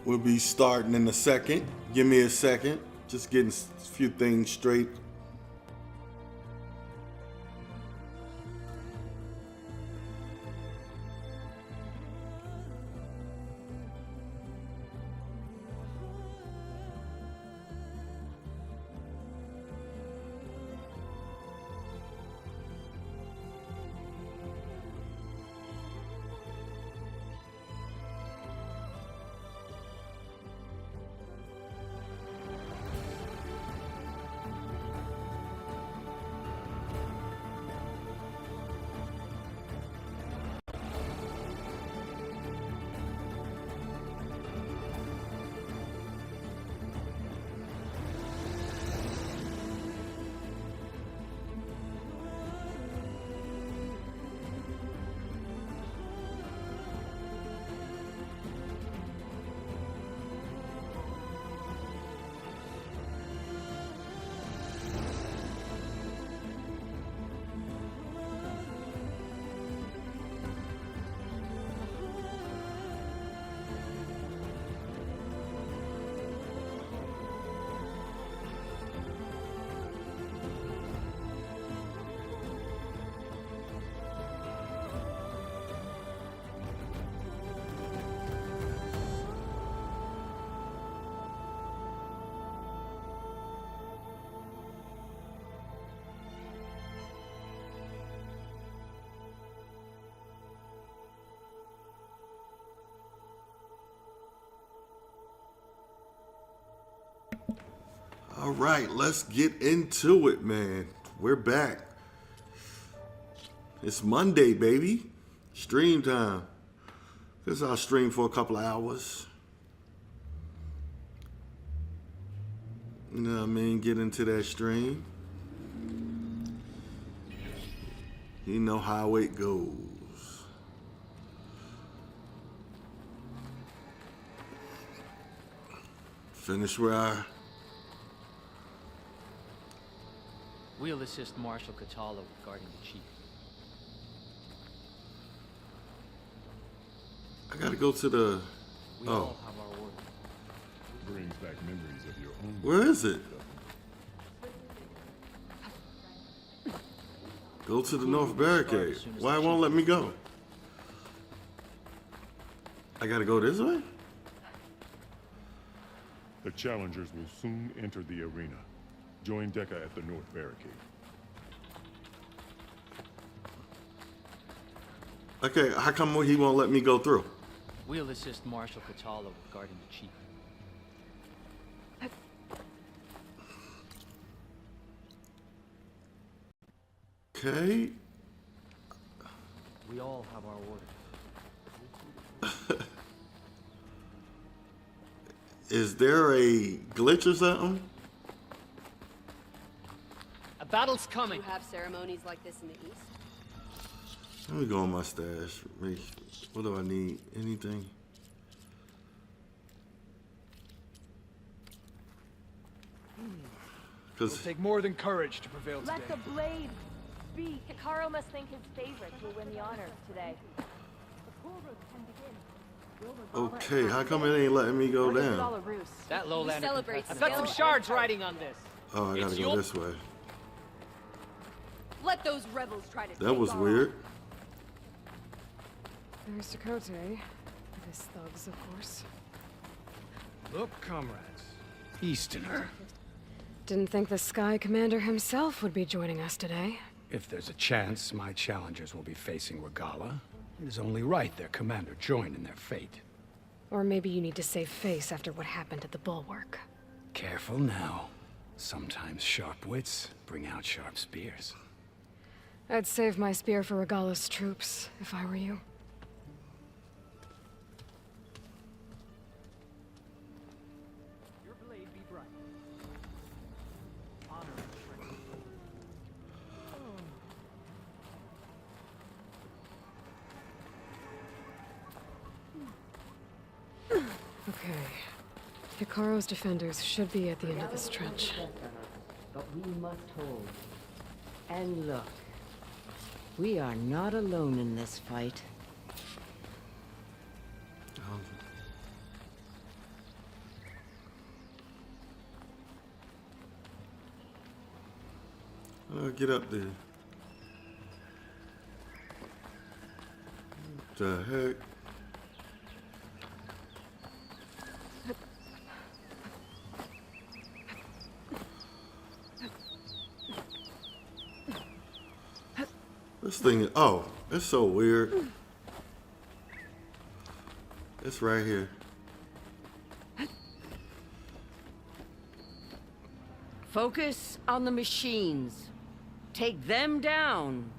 We'll be starting in a second. Give me a second. Just getting a few things straight. All right, let's get into it, man. We're back. It's Monday, baby. Stream time. This I'll stream for a couple of hours. You know what I mean? Get into that stream. You know how it goes. Finish where I... We'll assist Marshal Catala with guarding the chief. I gotta go to the... We all have our orders. Brings back memories of your own. Where is it? Go to the north barricade. Why it won't let me go? I gotta go this way? The challengers will soon enter the arena. Join Deca at the north barricade. Okay, how come he won't let me go through? We'll assist Marshal Catala with guarding the chief. Okay. We all have our orders. Is there a glitch or something? A battle's coming. Do you have ceremonies like this in the East? Let me go on my stash. What do I need? Anything? It'll take more than courage to prevail today. Let the blade speak. Hikaru must think his favorite will win the honor today. The kulrut can begin. Okay, how come it ain't letting me go Or is it down? all a ruse? That lowlander. celebrate I've got some skill shards and riding on this. Oh, I gotta It's go your- this way. Let those rebels try to That take was our weird. There's Dakota. His thugs, of course. Look, comrades. Easterner. Didn't think the Sky Commander himself would be joining us today. If there's a chance my challengers will be facing Regala, it is only right their commander join in their fate. Or maybe you need to save face after what happened at the Bulwark. Careful now. Sometimes sharp wits bring out sharp spears. I'd save my spear for Regala's troops, if I were you. Your blade be bright. Honor and strength. Okay. Hikaru's defenders should be at the end of this trench. But we must hold. And look, we are not alone in this fight. Get up there. What the heck? This thing is, oh, it's so weird. It's right here. Focus on the machines. Take them down.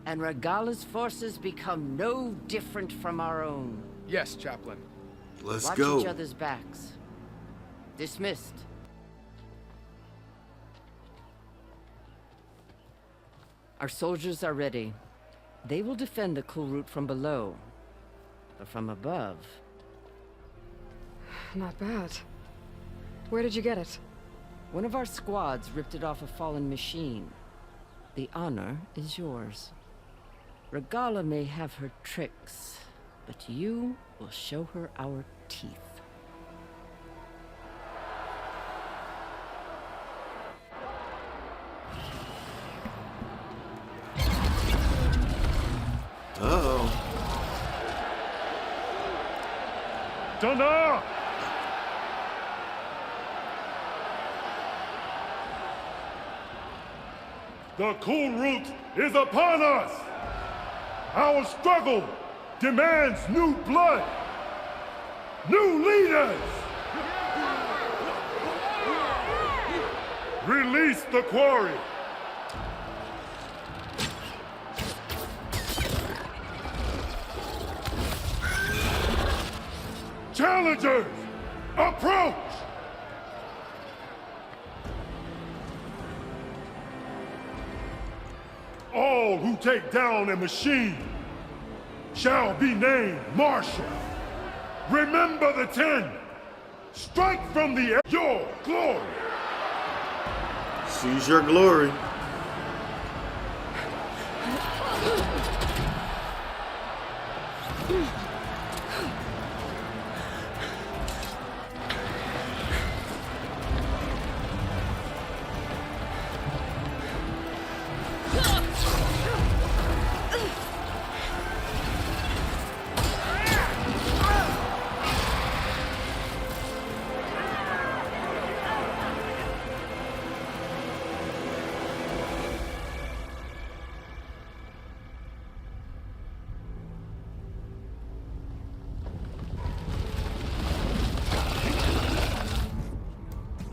And Regala's forces become no different from our own. Yes, Chaplain. Let's Watch go. each other's backs. Dismissed. Our soldiers are ready. They will defend the kulrut from below. But from above... Not bad. Where did you get it? One of our squads ripped it off a fallen machine. The honor is yours. Regala may have her tricks, but you will show her our teeth. Uh-oh. Dana! The kulrut is upon us! Our struggle demands new blood! New leaders! Release the quarry! Challengers, approach! All who take down a machine shall be named Marshal. Remember the 10. Strike from the air your glory. Seize your glory.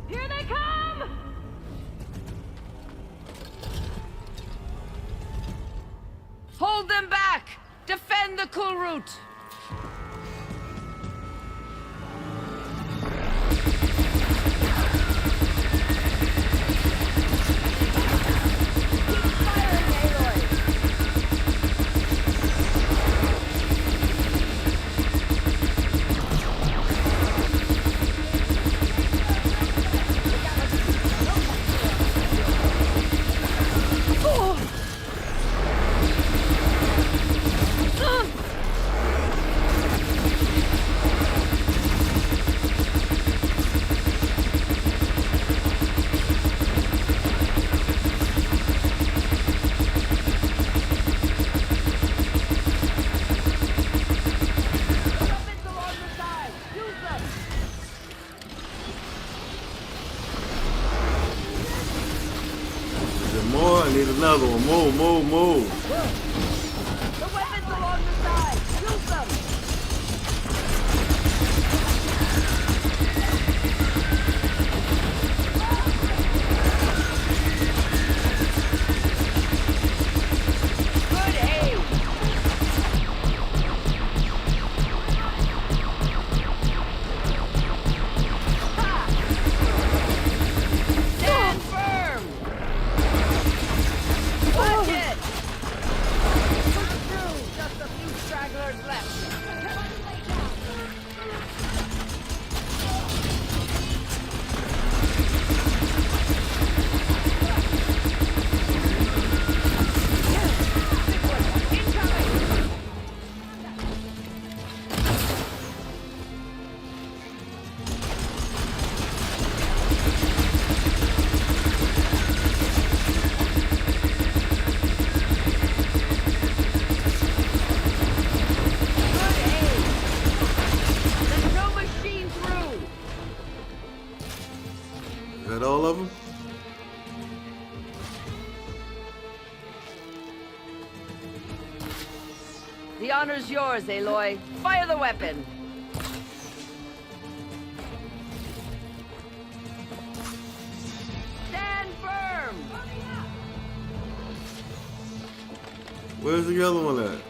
Here they come! Hold them back! Defend the kulrut! More, I need another one. Move, move, move. The weapons along the side! Use them! Good aim! Stand firm! Watch it! Push through! Just a few stragglers left. Incoming! honor's yours, Aloy. Fire the weapon. Stand firm. Where's the other one at?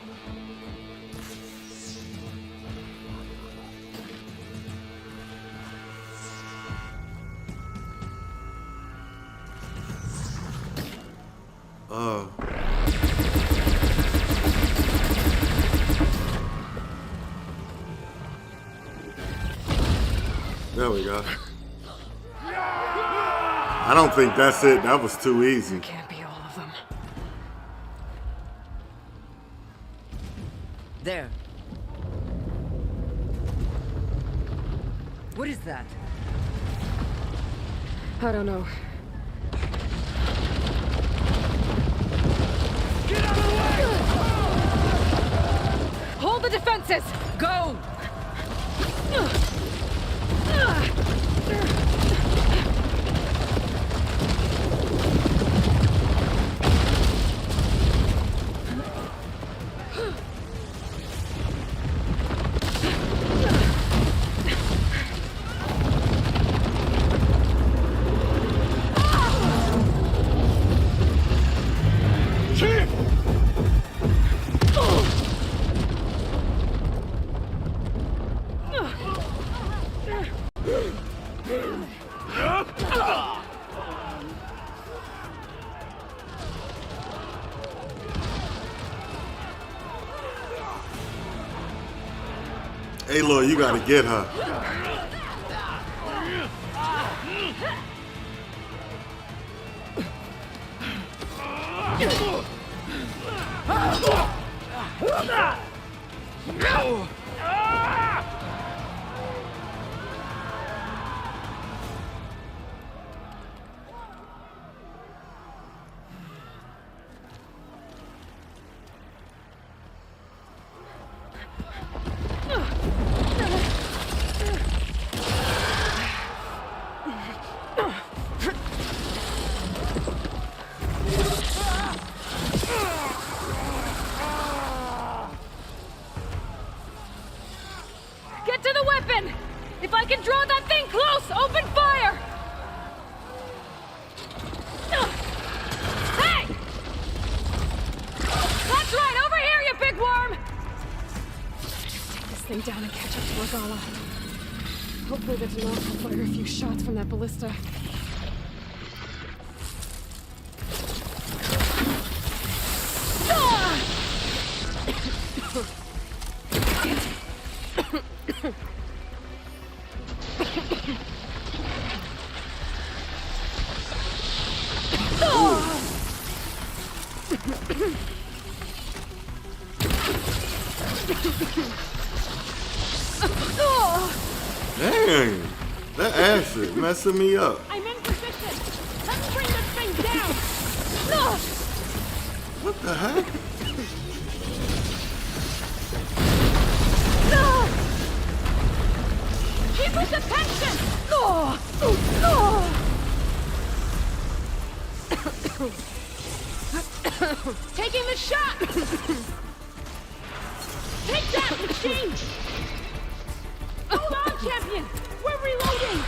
There we go. I don't think that's it. That was too easy. Can't be all of them. There. What is that? I don't know. Get out of the way! Hold the defenses! Go! Aloy, you gotta get her. Get to the weapon! If I can draw that thing close, open fire! Hey! That's right, over here, you big worm! Take this thing down and catch up to Regala. Hopefully the Denok will fire a few shots from that ballista. Dang, that acid messing me up. I'm in position! Let's bring this thing down! No! What the heck? No! Keep his attention! No! No! Taking the shot! Take that, machine! Hold on, champion! We're reloading!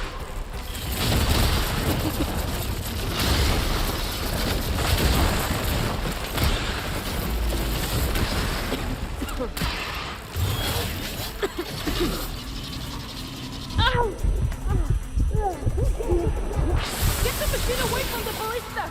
Ow! Get the machine away from the ballista!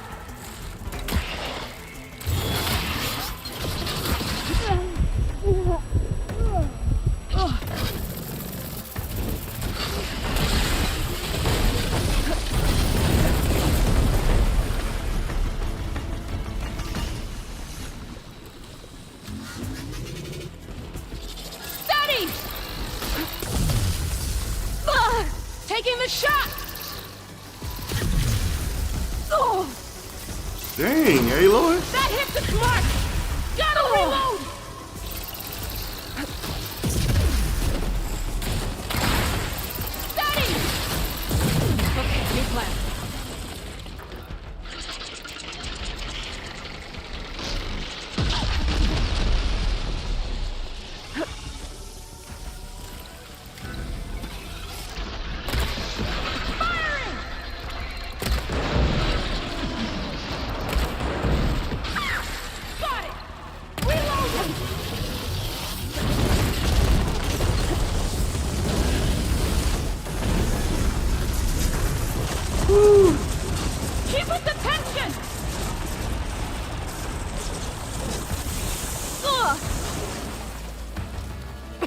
Steady! Taking the shot! Oh! Dang, Aloy. That hit the mark! Gotta reload! Steady! Okay, new plan.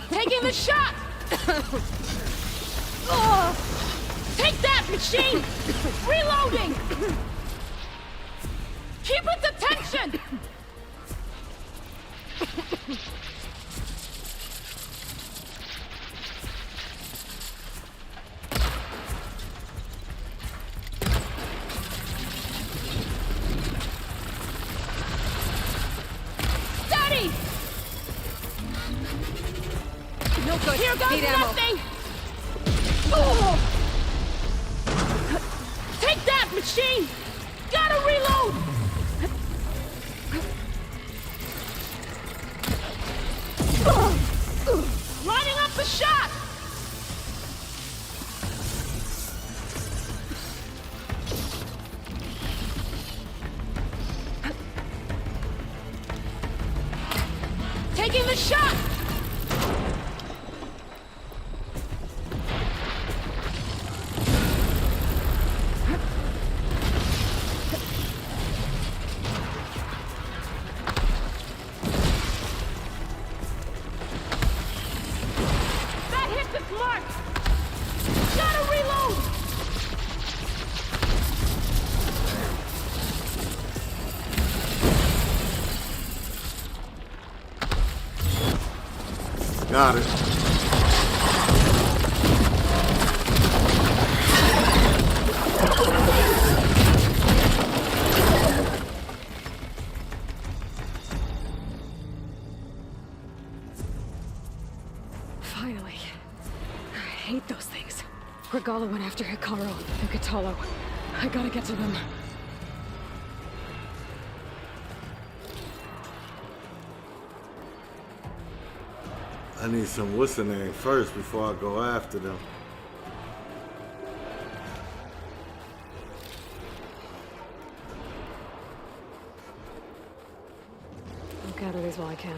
Taking the shot! Oh, take that, machine! Reloading! Keep its attention! Steady! No good. Here goes nothing! Oh. Take that, machine! Gotta reload! Lining up the shot! Taking the shot! That hits its mark! Gotta reload! Got it. Finally. I hate those things. Regala went after Hikaru and Katalo. I gotta get to them. I need some what's the name first before I go after them. I'll gather these while I can.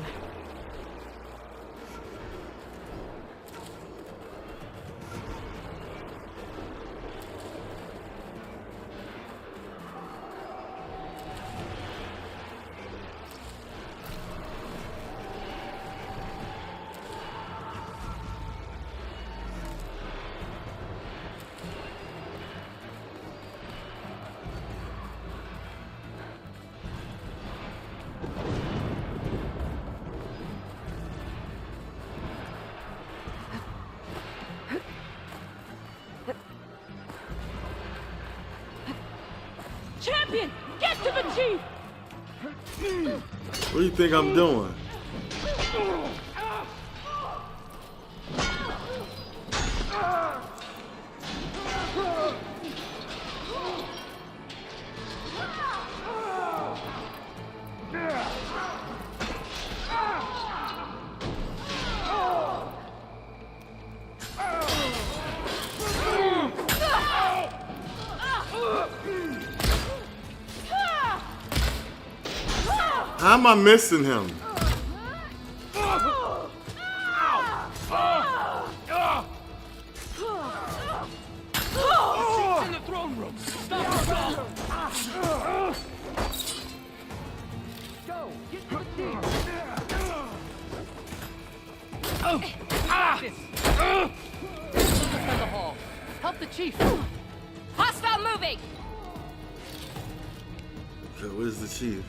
Champion! Get to the chief! What do you think I'm doing? How am I missing him? In the throne room! Stop her! Go! Get to the team! Defend the hall. Help the chief. Hostile moving! Okay, where's the chief?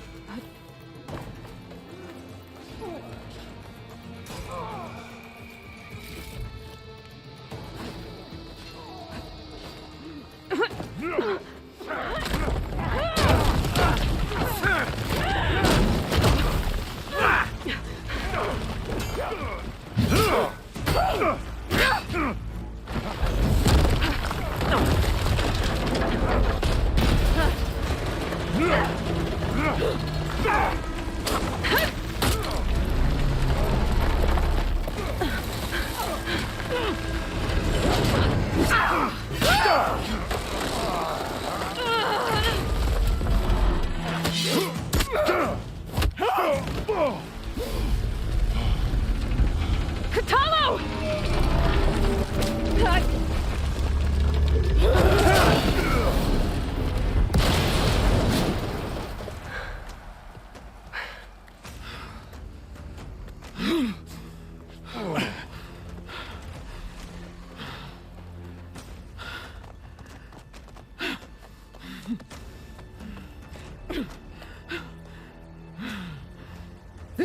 Katalo!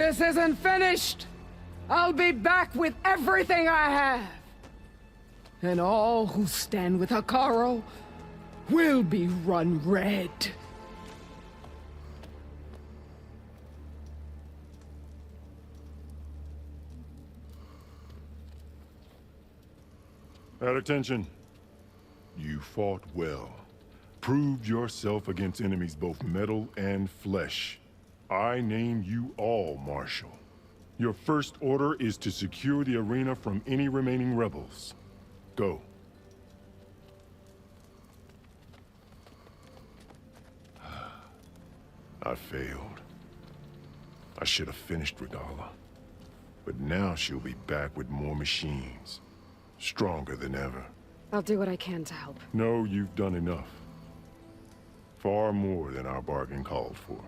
This isn't finished! I'll be back with everything I have! And all who stand with Hekarro will be run red. At attention. You fought well. Proved yourself against enemies both metal and flesh. I name you all Marshal. Your first order is to secure the arena from any remaining rebels. Go. I failed. I should have finished Regala. But now she'll be back with more machines. Stronger than ever. I'll do what I can to help. No, you've done enough. Far more than our bargain called for.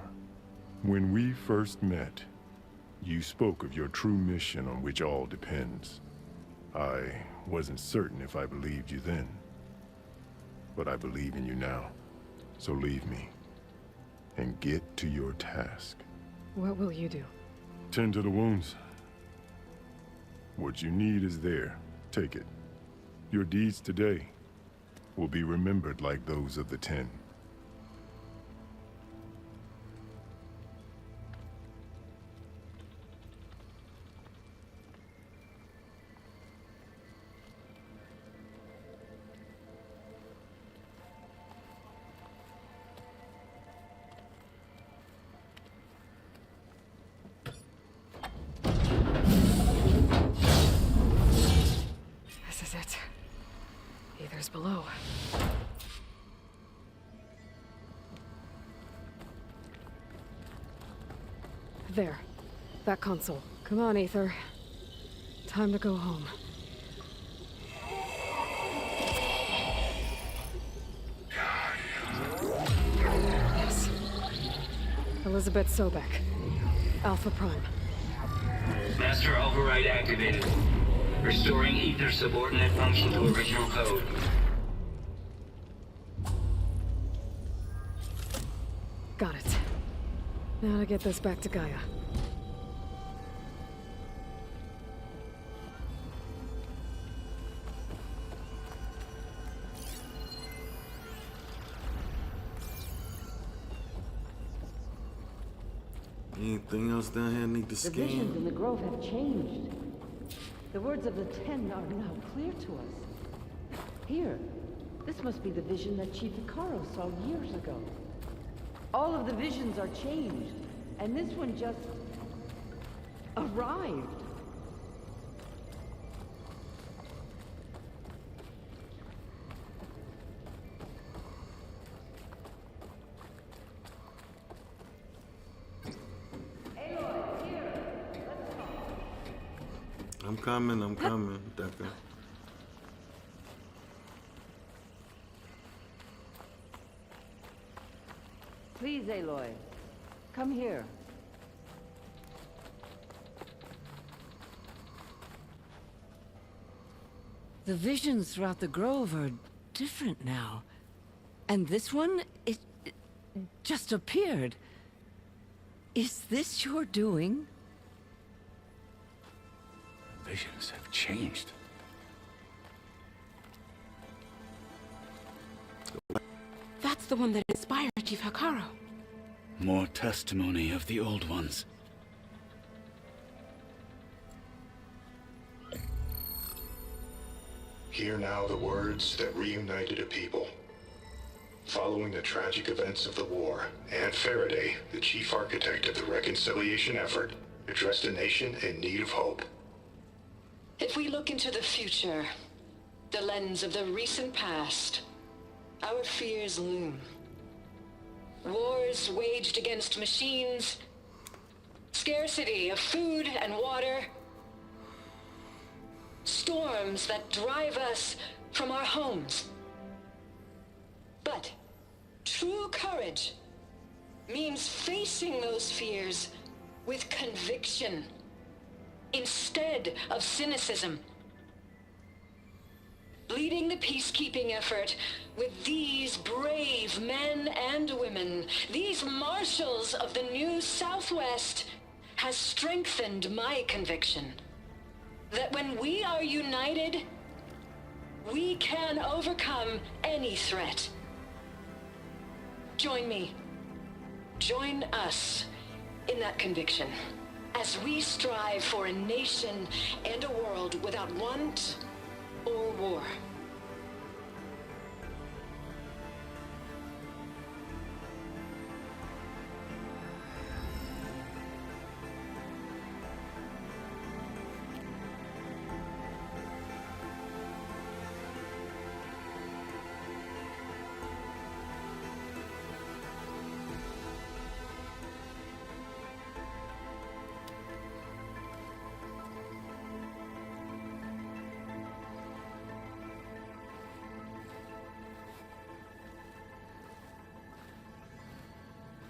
When we first met, you spoke of your true mission on which all depends. I wasn't certain if I believed you then. But I believe in you now. So leave me. And get to your task. What will you do? Tend to the wounds. What you need is there. Take it. Your deeds today will be remembered like those of the 10. This is it. Ether's below. There. That console. Come on, Ether. Time to go home. Yes. Elizabeth Sobek. Alpha Prime. Master override activated. Restoring Ether's subordinate function to original code. Got it. Now to get this back to Gaia. Anything else down here need to The visions scan? in the grove have changed. The words of the 10 are now clear to us. Here, this must be the vision that Chief Hekarro saw years ago. All of the visions are changed, and this one just arrived. I'm coming, Decker. Please, Aloy, come here. The visions throughout the grove are different now. And this one, it just appeared. Is this your doing? Visions have changed. That's the one that inspired Chief Hekarro. More testimony of the old ones. Hear now the words that reunited a people. Following the tragic events of the war, Aunt Faraday, the chief architect of the reconciliation effort, addressed a nation in need of hope. If we look into the future, the lens of the recent past, our fears loom. Wars waged against machines, scarcity of food and water, storms that drive us from our homes. But true courage means facing those fears with conviction instead of cynicism. Leading the peacekeeping effort with these brave men and women, these marshals of the new Southwest, has strengthened my conviction that when we are united, we can overcome any threat. Join me. Join us in that conviction as we strive for a nation and a world without want or war.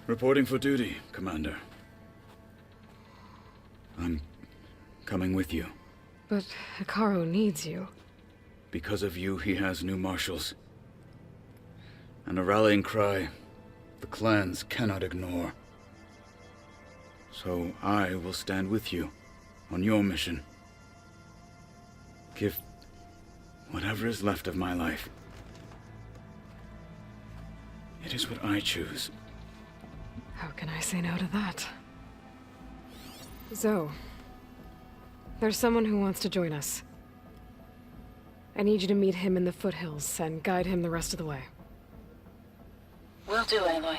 Reporting for duty, Commander. I'm coming with you. But Hikaru needs you. Because of you, he has new marshals. And a rallying cry the clans cannot ignore. So I will stand with you on your mission. Give whatever is left of my life. It is what I choose. How can I say no to that? Zoe, there's someone who wants to join us. I need you to meet him in the foothills and guide him the rest of the way. Will do, Aloy.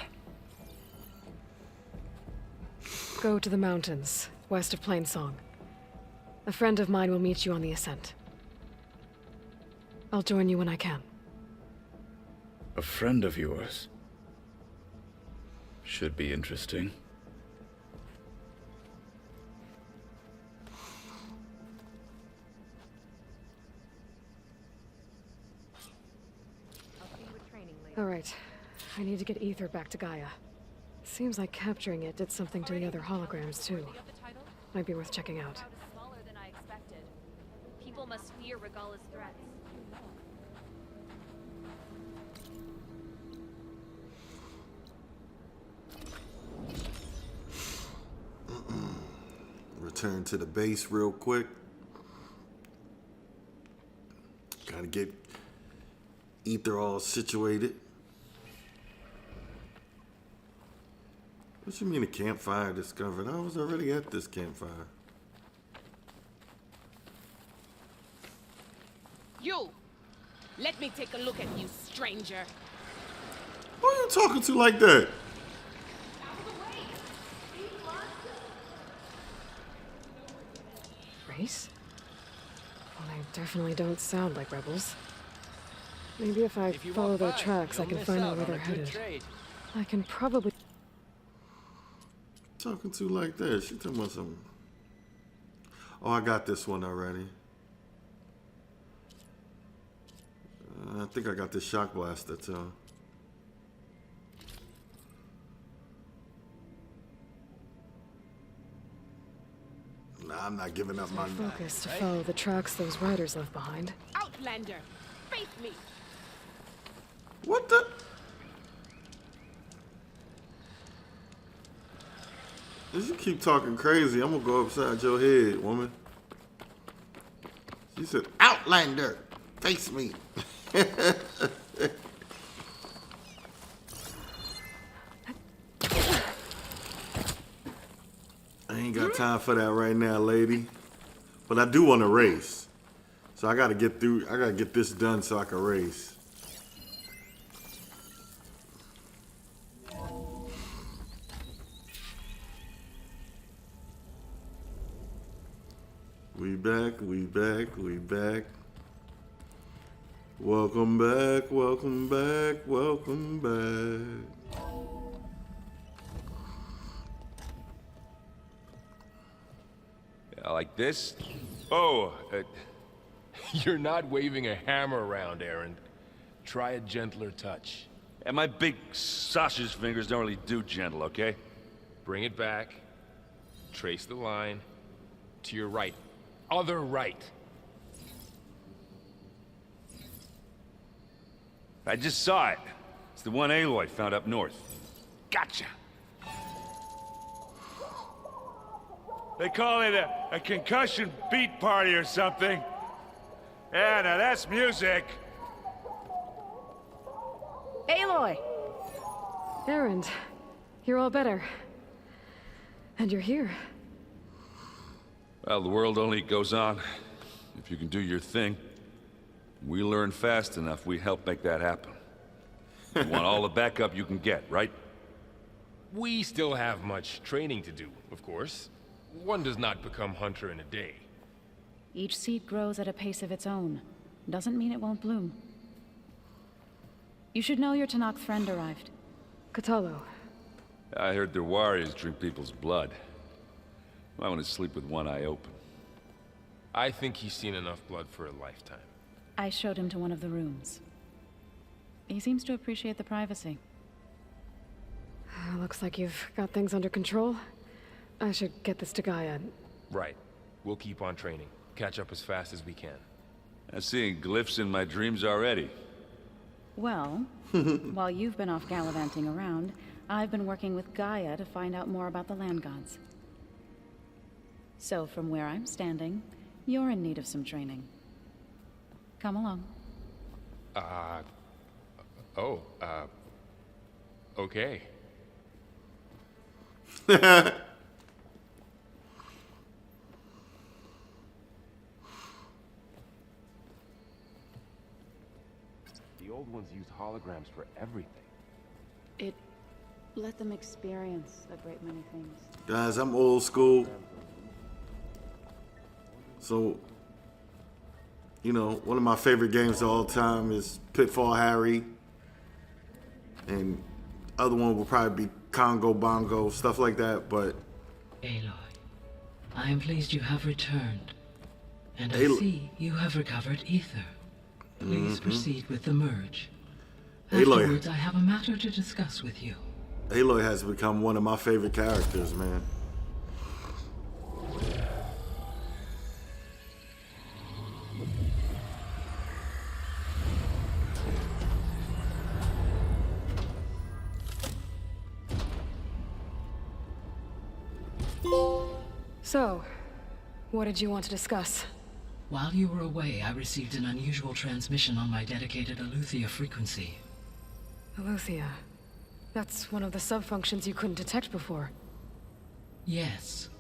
Go to the mountains, west of Plainsong. A friend of mine will meet you on the ascent. I'll join you when I can. A friend of yours? Should be interesting. All right. I need to get Ether back to Gaia. Seems like capturing it did something to the other holograms, too. Might be worth checking out. Smaller than I expected. People must fear Regalla's threats. Return to the base real quick. Gotta get Ether all situated. What you mean a campfire discovered? I was already at this campfire. You! Let me take a look at you, stranger. Who are you talking to like that? Race? Well, they definitely don't sound like rebels. Maybe if I follow their tracks, I can find out where they're headed. I can probably... Talking to like that? She talking about something. Oh, I got this one already. I think I got this shock blaster too. Nah, I'm not giving up my focus to follow the tracks those riders left behind. Outlander! Face me! What the? If you keep talking crazy, I'm gonna go upside your head, woman. She said, Outlander, face me. I ain't got time for that right now, lady. But I do want to race. So I gotta get this done so I can race. We back, we back, we back. Welcome back, welcome back, welcome back. Like this? Oh, you're not waving a hammer around, Aaron. Try a gentler touch. And my big sausage fingers don't really do gentle, okay? Bring it back. Trace the line. To your right. Other right. I just saw it. It's the one Aloy found up north. Gotcha. They call it a concussion beat party or something. Yeah, now that's music. Aloy! Erend, you're all better. And you're here. Well, the world only goes on if you can do your thing. We learn fast enough, we help make that happen. You want all the backup you can get, right? We still have much training to do, of course. One does not become hunter in a day. Each seed grows at a pace of its own. Doesn't mean it won't bloom. You should know your Tanakh friend arrived. Katalo. I heard their warriors drink people's blood. I want to sleep with one eye open. I think he's seen enough blood for a lifetime. I showed him to one of the rooms. He seems to appreciate the privacy. Looks like you've got things under control. I should get this to Gaia. Right. We'll keep on training. Catch up as fast as we can. I'm seeing glyphs in my dreams already. Well, while you've been off gallivanting around, I've been working with Gaia to find out more about the land gods. So from where I'm standing, you're in need of some training. Come along. Okay. The old ones used holograms for everything. It let them experience a great many things. Guys, I'm old school. So, you know, one of my favorite games of all time is Pitfall Harry. And other one will probably be Congo Bongo, stuff like that, but... Aloy, I am pleased you have returned. And I see you have recovered ether. Please proceed with the merge. Afterwards, I have a matter to discuss with you. Aloy has become one of my favorite characters, man. So, what did you want to discuss? While you were away, I received an unusual transmission on my dedicated Aletheia frequency. Aletheia. That's one of the sub-functions you couldn't detect before. Yes.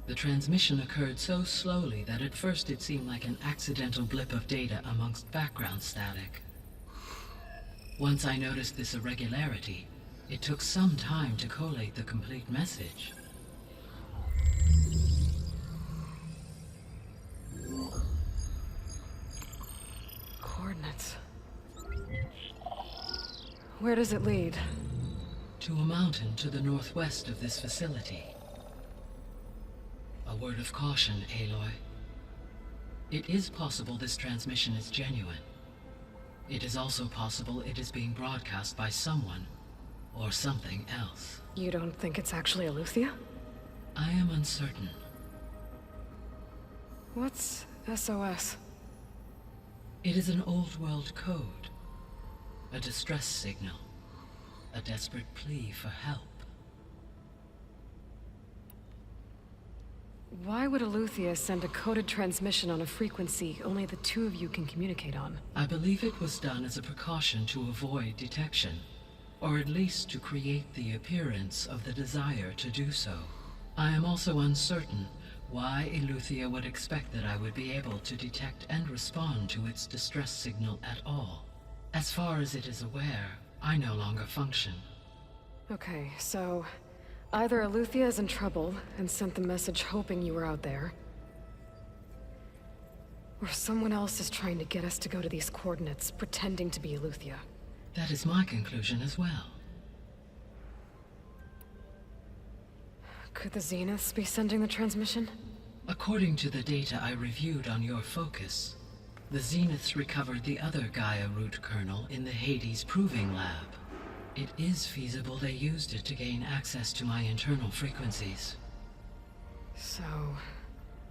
The transmission occurred so slowly that at first it seemed like an accidental blip of data amongst background static. Once I noticed this irregularity, it took some time to collate the complete message. Coordinates. Where does it lead? To a mountain to the northwest of this facility. A word of caution, Aloy. It is possible this transmission is genuine. It is also possible it is being broadcast by someone or something else. You don't think it's actually Aletheia? I am uncertain. What's SOS? It is an old world code. A distress signal. A desperate plea for help. Why would Aletheia send a coded transmission on a frequency only the two of you can communicate on? I believe it was done as a precaution to avoid detection, or at least to create the appearance of the desire to do so. I am also uncertain why Aletheia would expect that I would be able to detect and respond to its distress signal at all. As far as it is aware, I no longer function. Okay, so either Aletheia is in trouble and sent the message hoping you were out there, or someone else is trying to get us to go to these coordinates, pretending to be Aletheia. That is my conclusion as well. Could the Zeniths be sending the transmission? According to the data I reviewed on your focus, the Zeniths recovered the other Gaia root kernel in the Hades Proving Lab. It is feasible they used it to gain access to my internal frequencies. So,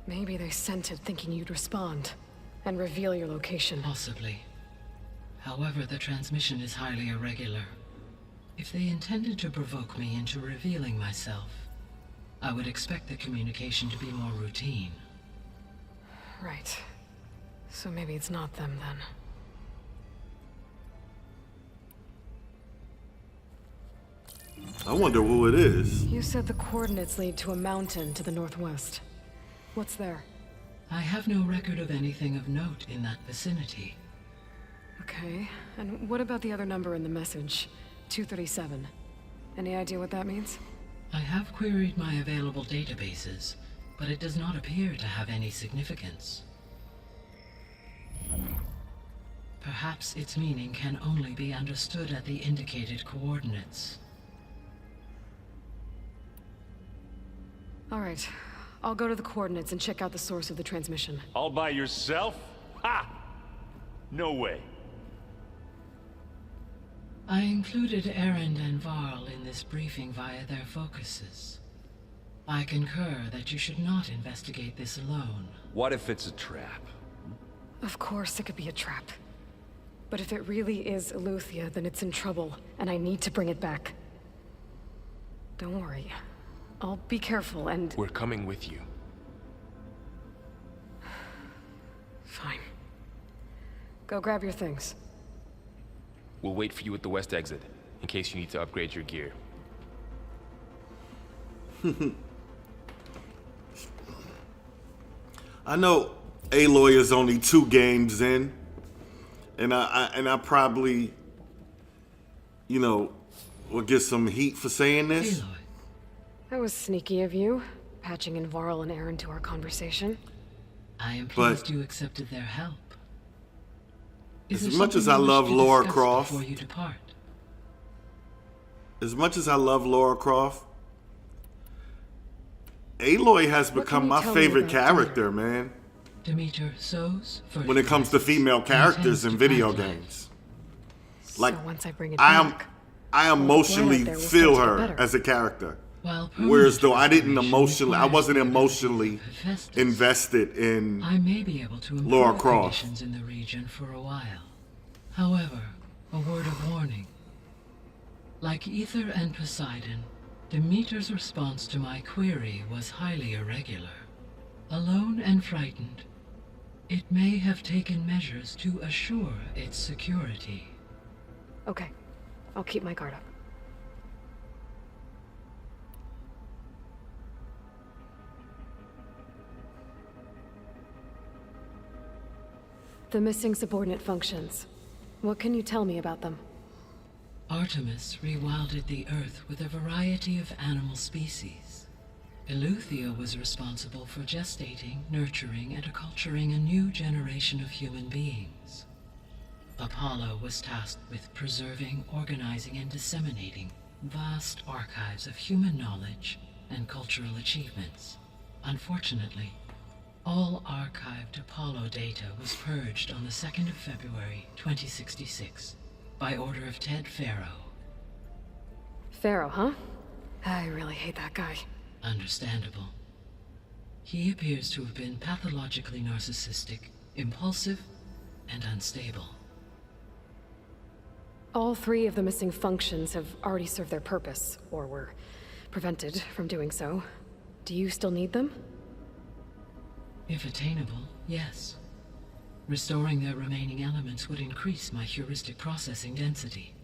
maybe they sent it thinking you'd respond and reveal your location. Possibly. However, the transmission is highly irregular. If they intended to provoke me into revealing myself, I would expect the communication to be more routine. Right. So maybe it's not them then. I wonder who it is. You said the coordinates lead to a mountain to the northwest. What's there? I have no record of anything of note in that vicinity. Okay, and what about the other number in the message? 237. Any idea what that means? I have queried my available databases, but it does not appear to have any significance. Perhaps its meaning can only be understood at the indicated coordinates. All right, I'll go to the coordinates and check out the source of the transmission. All by yourself? Ha! No way. I included Erend and Varl in this briefing via their focuses. I concur that you should not investigate this alone. What if it's a trap? Of course it could be a trap. But if it really is Eleuthia, then it's in trouble, and I need to bring it back. Don't worry. I'll be careful and... We're coming with you. Fine. Go grab your things. We'll wait for you at the west exit, in case you need to upgrade your gear. I know Aloy is only 2 games in, and I probably, you know, will get some heat for saying this. Aloy. That was sneaky of you, patching in Varl and Erend to our conversation. I am pleased you accepted their help. As much as I love Lara Croft, before you depart? as much as I love Lara Croft, Aloy has become my favorite character, man. Demeter So's first when it comes to female characters in video games. Like, so once I bring it I back, emotionally feel her as a character. Whereas though I wasn't emotionally invested in I may be able to Lara improve Croft. conditions in the region for a while. However, a word of warning. Like Ether and Poseidon, Demeter's response to my query was highly irregular. Alone and frightened, it may have taken measures to assure its security. Okay, I'll keep my guard up. The missing subordinate functions. What can you tell me about them? Artemis rewilded the Earth with a variety of animal species. Eleuthia was responsible for gestating, nurturing, and acculturating a new generation of human beings. Apollo was tasked with preserving, organizing, and disseminating vast archives of human knowledge and cultural achievements. Unfortunately, all archived Apollo data was purged on the 2nd of February, 2066, by order of Ted Faro. Pharaoh, huh? I really hate that guy. Understandable. He appears to have been pathologically narcissistic, impulsive, and unstable. All 3 of the missing functions have already served their purpose, or were prevented from doing so. Do you still need them? If attainable, yes. Restoring their remaining elements would increase my heuristic processing density.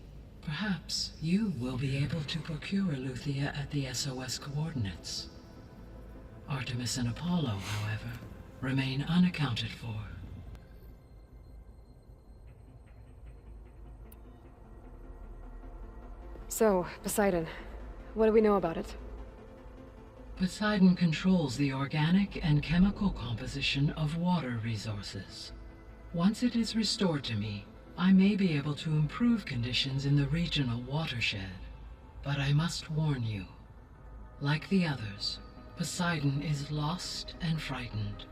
Perhaps you will be able to procure Eleuthia at the SOS coordinates. Artemis and Apollo, however, remain unaccounted for. So, Poseidon, what do we know about it? Poseidon controls the organic and chemical composition of water resources. Once it is restored to me, I may be able to improve conditions in the regional watershed. But I must warn you, like the others, Poseidon is lost and frightened.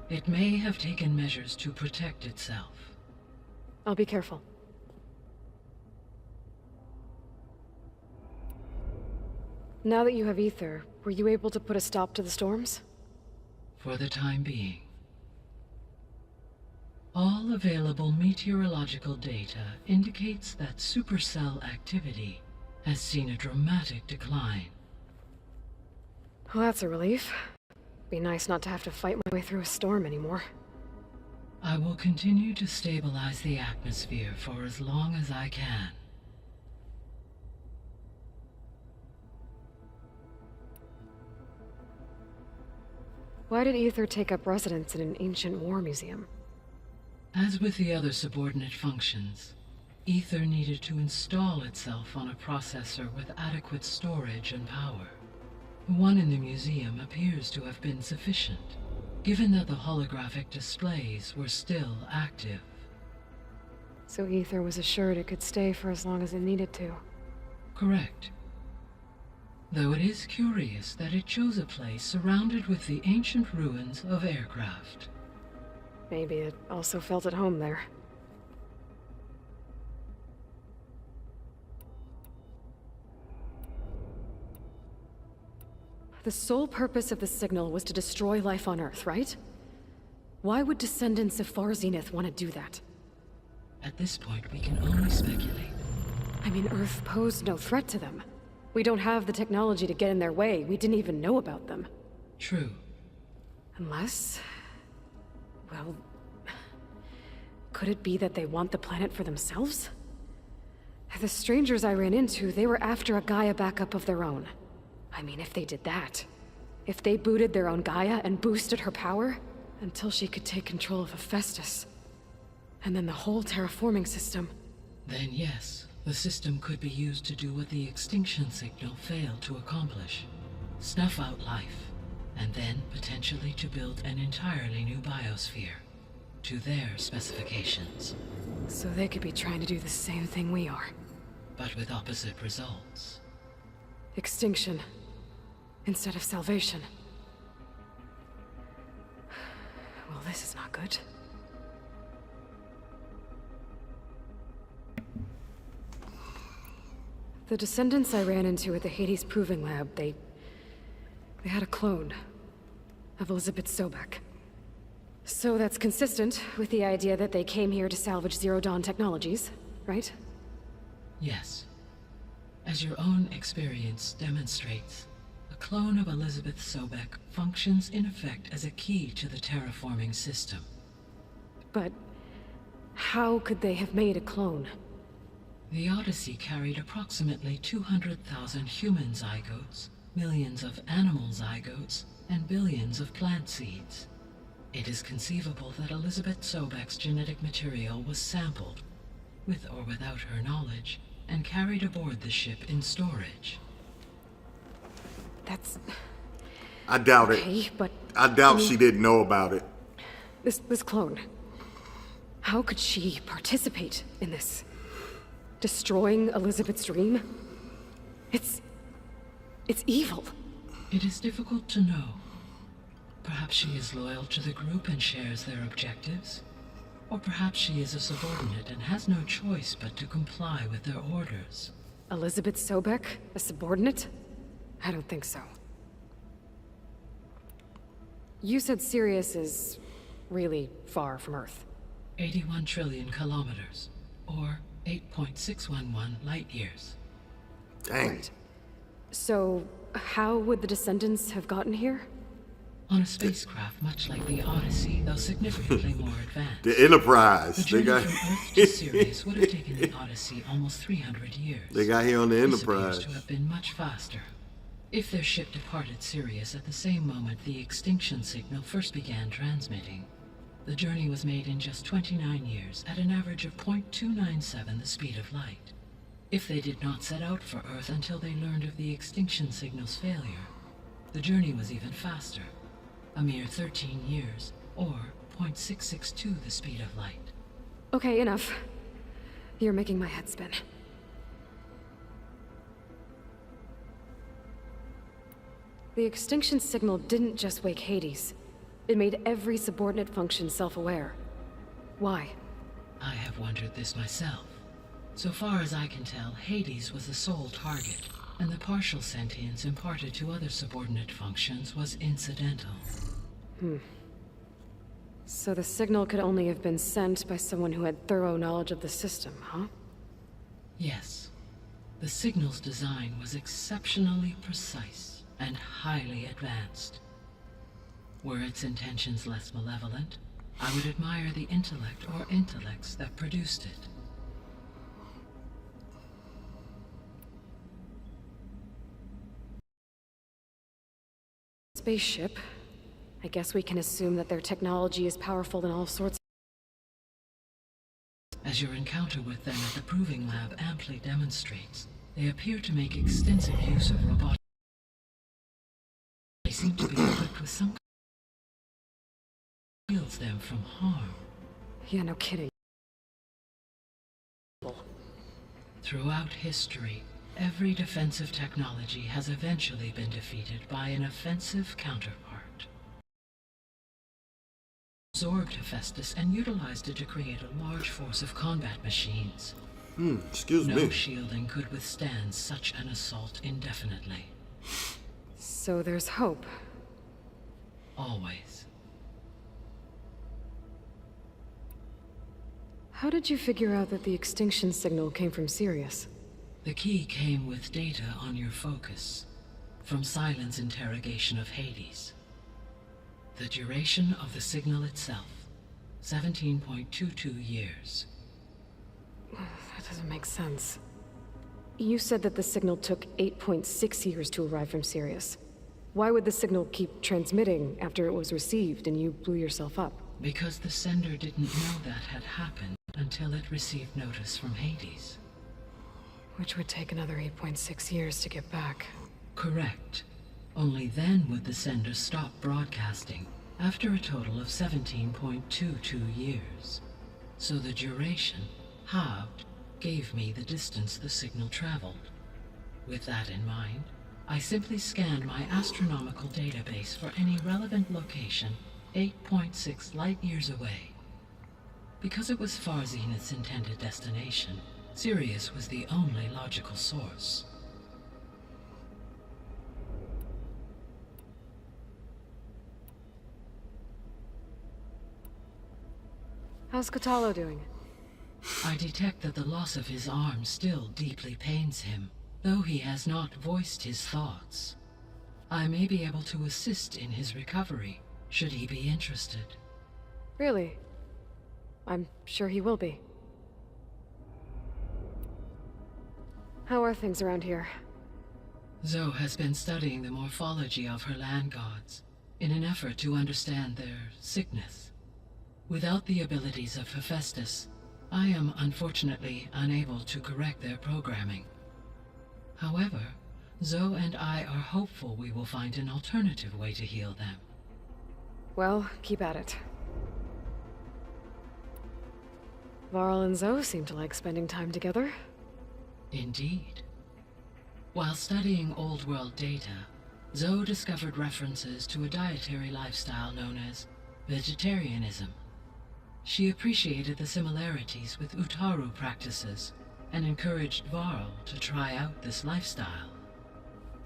It may have taken measures to protect itself. I'll be careful. Now that you have Ether, were you able to put a stop to the storms? For the time being. All available meteorological data indicates that supercell activity has seen a dramatic decline. Well, that's a relief. Be nice not to have to fight my way through a storm anymore. I will continue to stabilize the atmosphere for as long as I can. Why did Ether take up residence in an ancient war museum? As with the other subordinate functions, Ether needed to install itself on a processor with adequate storage and power. The one in the museum appears to have been sufficient, given that the holographic displays were still active. So Ether was assured it could stay for as long as it needed to. Correct. Though it is curious that it chose a place surrounded with the ancient ruins of aircraft. Maybe it also felt at home there. The sole purpose of the signal was to destroy life on Earth, right? Why would descendants of Far Zenith want to do that? At this point, we can only speculate. I mean, Earth posed no threat to them. We don't have the technology to get in their way. We didn't even know about them. True. Unless... well... could it be that they want the planet for themselves? The strangers I ran into, they were after a Gaia backup of their own. I mean, if they did that... if they booted their own Gaia and boosted her power... until she could take control of Hephaestus. And then the whole terraforming system... Then yes, the system could be used to do what the extinction signal failed to accomplish. Snuff out life, and then potentially to build an entirely new biosphere. To their specifications. So they could be trying to do the same thing we are. But with opposite results. Extinction. Instead of salvation. Well, this is not good. The descendants I ran into at the Hades Proving Lab, they had a clone of Elizabeth Sobek. So that's consistent with the idea that they came here to salvage Zero Dawn technologies, right? Yes. As your own experience demonstrates, a clone of Elizabeth Sobek functions in effect as a key to the terraforming system. But how could they have made a clone? The Odyssey carried approximately 200,000 human zygotes, millions of animal zygotes, and billions of plant seeds. It is conceivable that Elizabeth Sobek's genetic material was sampled, with or without her knowledge, and carried aboard the ship in storage. That's... I doubt okay, it. But I doubt she didn't know about it. This clone... how could she participate in this? Destroying Elizabeth's dream? It's evil. It is difficult to know. Perhaps she is loyal to the group and shares their objectives. Or perhaps she is a subordinate and has no choice but to comply with their orders. Elizabeth Sobek, a subordinate? I don't think so. You said Sirius is really far from Earth. 81 trillion kilometers, or 8.611 light years. Dang. Right. So, how would the descendants have gotten here? On a spacecraft much like the Odyssey, though significantly more advanced. The Enterprise. The journey from Earth to Sirius would have taken the Odyssey almost 300 years. They got here on the Enterprise. This appears to have been much faster. If their ship departed Sirius at the same moment the extinction signal first began transmitting, the journey was made in just 29 years at an average of 0.297 the speed of light. If they did not set out for Earth until they learned of the extinction signal's failure, the journey was even faster. A mere 13 years, or 0.662 the speed of light. Okay, enough. You're making my head spin. The extinction signal didn't just wake Hades. It made every subordinate function self-aware. Why? I have wondered this myself. So far as I can tell, Hades was the sole target, and the partial sentience imparted to other subordinate functions was incidental. So the signal could only have been sent by someone who had thorough knowledge of the system, huh? Yes. The signal's design was exceptionally precise, and highly advanced. Were its intentions less malevolent, I would admire the intellect or intellects that produced it. Spaceship. I guess we can assume that their technology is powerful in all sorts. As your encounter with them at the Proving Lab amply demonstrates, they appear to make extensive use of robotics. They seem to be equipped with some kind of shields them from harm. Yeah, no kidding. Throughout history, every defensive technology has eventually been defeated by an offensive counterpart. Absorbed Hephaestus and utilized it to create a large force of combat machines. Excuse me. No shielding could withstand such an assault indefinitely. So there's hope. Always. How did you figure out that the extinction signal came from Sirius? The key came with data on your focus, from Silent's interrogation of Hades. The duration of the signal itself, 17.22 years. That doesn't make sense. You said that the signal took 8.6 years to arrive from Sirius. Why would the signal keep transmitting after it was received and you blew yourself up? Because the sender didn't know that had happened until it received notice from Hades. Which would take another 8.6 years to get back. Correct. Only then would the sender stop broadcasting, after a total of 17.22 years. So the duration, halved, gave me the distance the signal traveled. With that in mind, I simply scanned my astronomical database for any relevant location 8.6 light-years away. Because it was far Zenith's intended destination, Sirius was the only logical source. How's Katalo doing? I detect that the loss of his arm still deeply pains him, though he has not voiced his thoughts. I may be able to assist in his recovery, should he be interested. Really? I'm sure he will be. How are things around here? Zoe has been studying the morphology of her land gods, in an effort to understand their sickness. Without the abilities of Hephaestus, I am unfortunately unable to correct their programming. However, Zoe and I are hopeful we will find an alternative way to heal them. Well, keep at it. Varl and Zoe seem to like spending time together. Indeed. While studying Old World data, Zoe discovered references to a dietary lifestyle known as vegetarianism. She appreciated the similarities with Utaru practices and encouraged Varl to try out this lifestyle.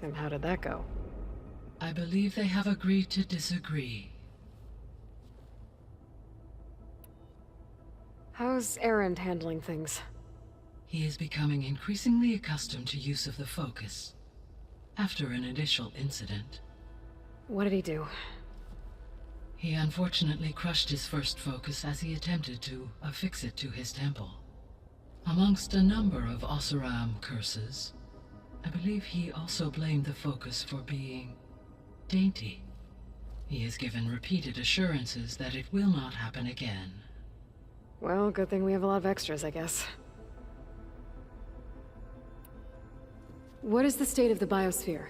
And how did that go? I believe they have agreed to disagree. How's Erend handling things? He is becoming increasingly accustomed to use of the focus, after an initial incident. What did he do? He unfortunately crushed his first focus as he attempted to affix it to his temple. Amongst a number of Oseram curses, I believe he also blamed the focus for being dainty. He has given repeated assurances that it will not happen again. Well, good thing we have a lot of extras, I guess. What is the state of the biosphere?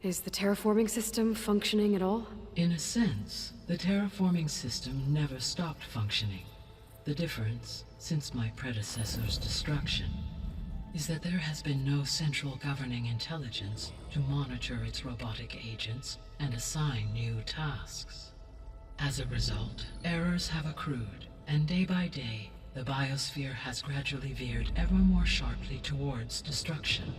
Is the terraforming system functioning at all? In a sense, the terraforming system never stopped functioning. The difference, since my predecessor's destruction, is that there has been no central governing intelligence to monitor its robotic agents and assign new tasks. As a result, errors have accrued, and day by day, the biosphere has gradually veered ever more sharply towards destruction.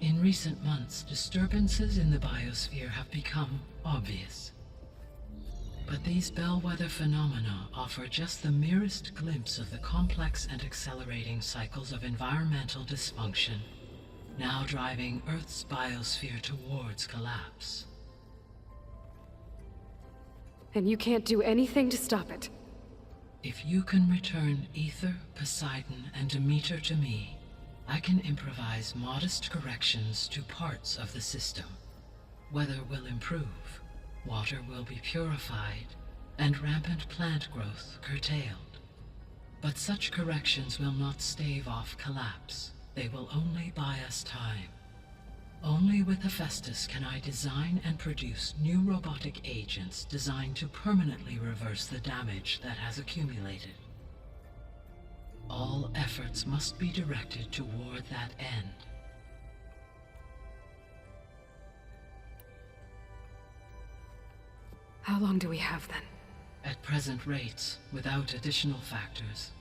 In recent months, disturbances in the biosphere have become obvious. But these bellwether phenomena offer just the merest glimpse of the complex and accelerating cycles of environmental dysfunction now driving Earth's biosphere towards collapse. And you can't do anything to stop it? If you can return Ether, Poseidon, and Demeter to me, I can improvise modest corrections to parts of the system. Weather will improve, water will be purified, and rampant plant growth curtailed. But such corrections will not stave off collapse. They will only buy us time. Only with Hephaestus can I design and produce new robotic agents designed to permanently reverse the damage that has accumulated. All efforts must be directed toward that end. How long do we have then? At present rates, without additional factors,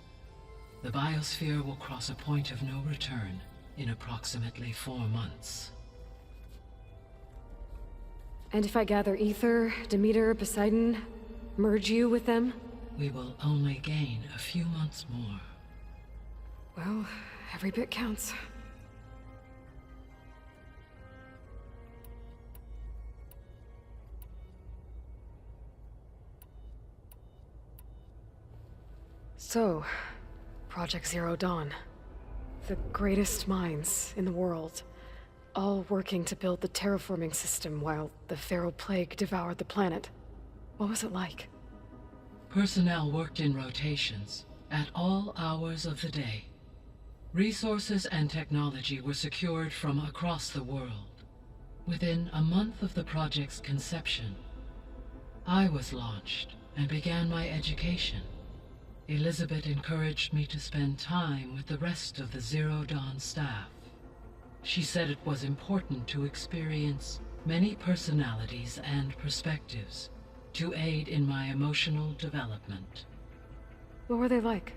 the biosphere will cross a point of no return in approximately 4 months. And if I gather Ether, Demeter, Poseidon, merge you with them? We will only gain a few months more. Well, every bit counts. So, Project Zero Dawn. The greatest minds in the world, all working to build the terraforming system while the Pharaoh Plague devoured the planet. What was it like? Personnel worked in rotations, at all hours of the day. Resources and technology were secured from across the world. Within a month of the project's conception, I was launched and began my education. Elizabeth encouraged me to spend time with the rest of the Zero Dawn staff. She said it was important to experience many personalities and perspectives to aid in my emotional development. What were they like?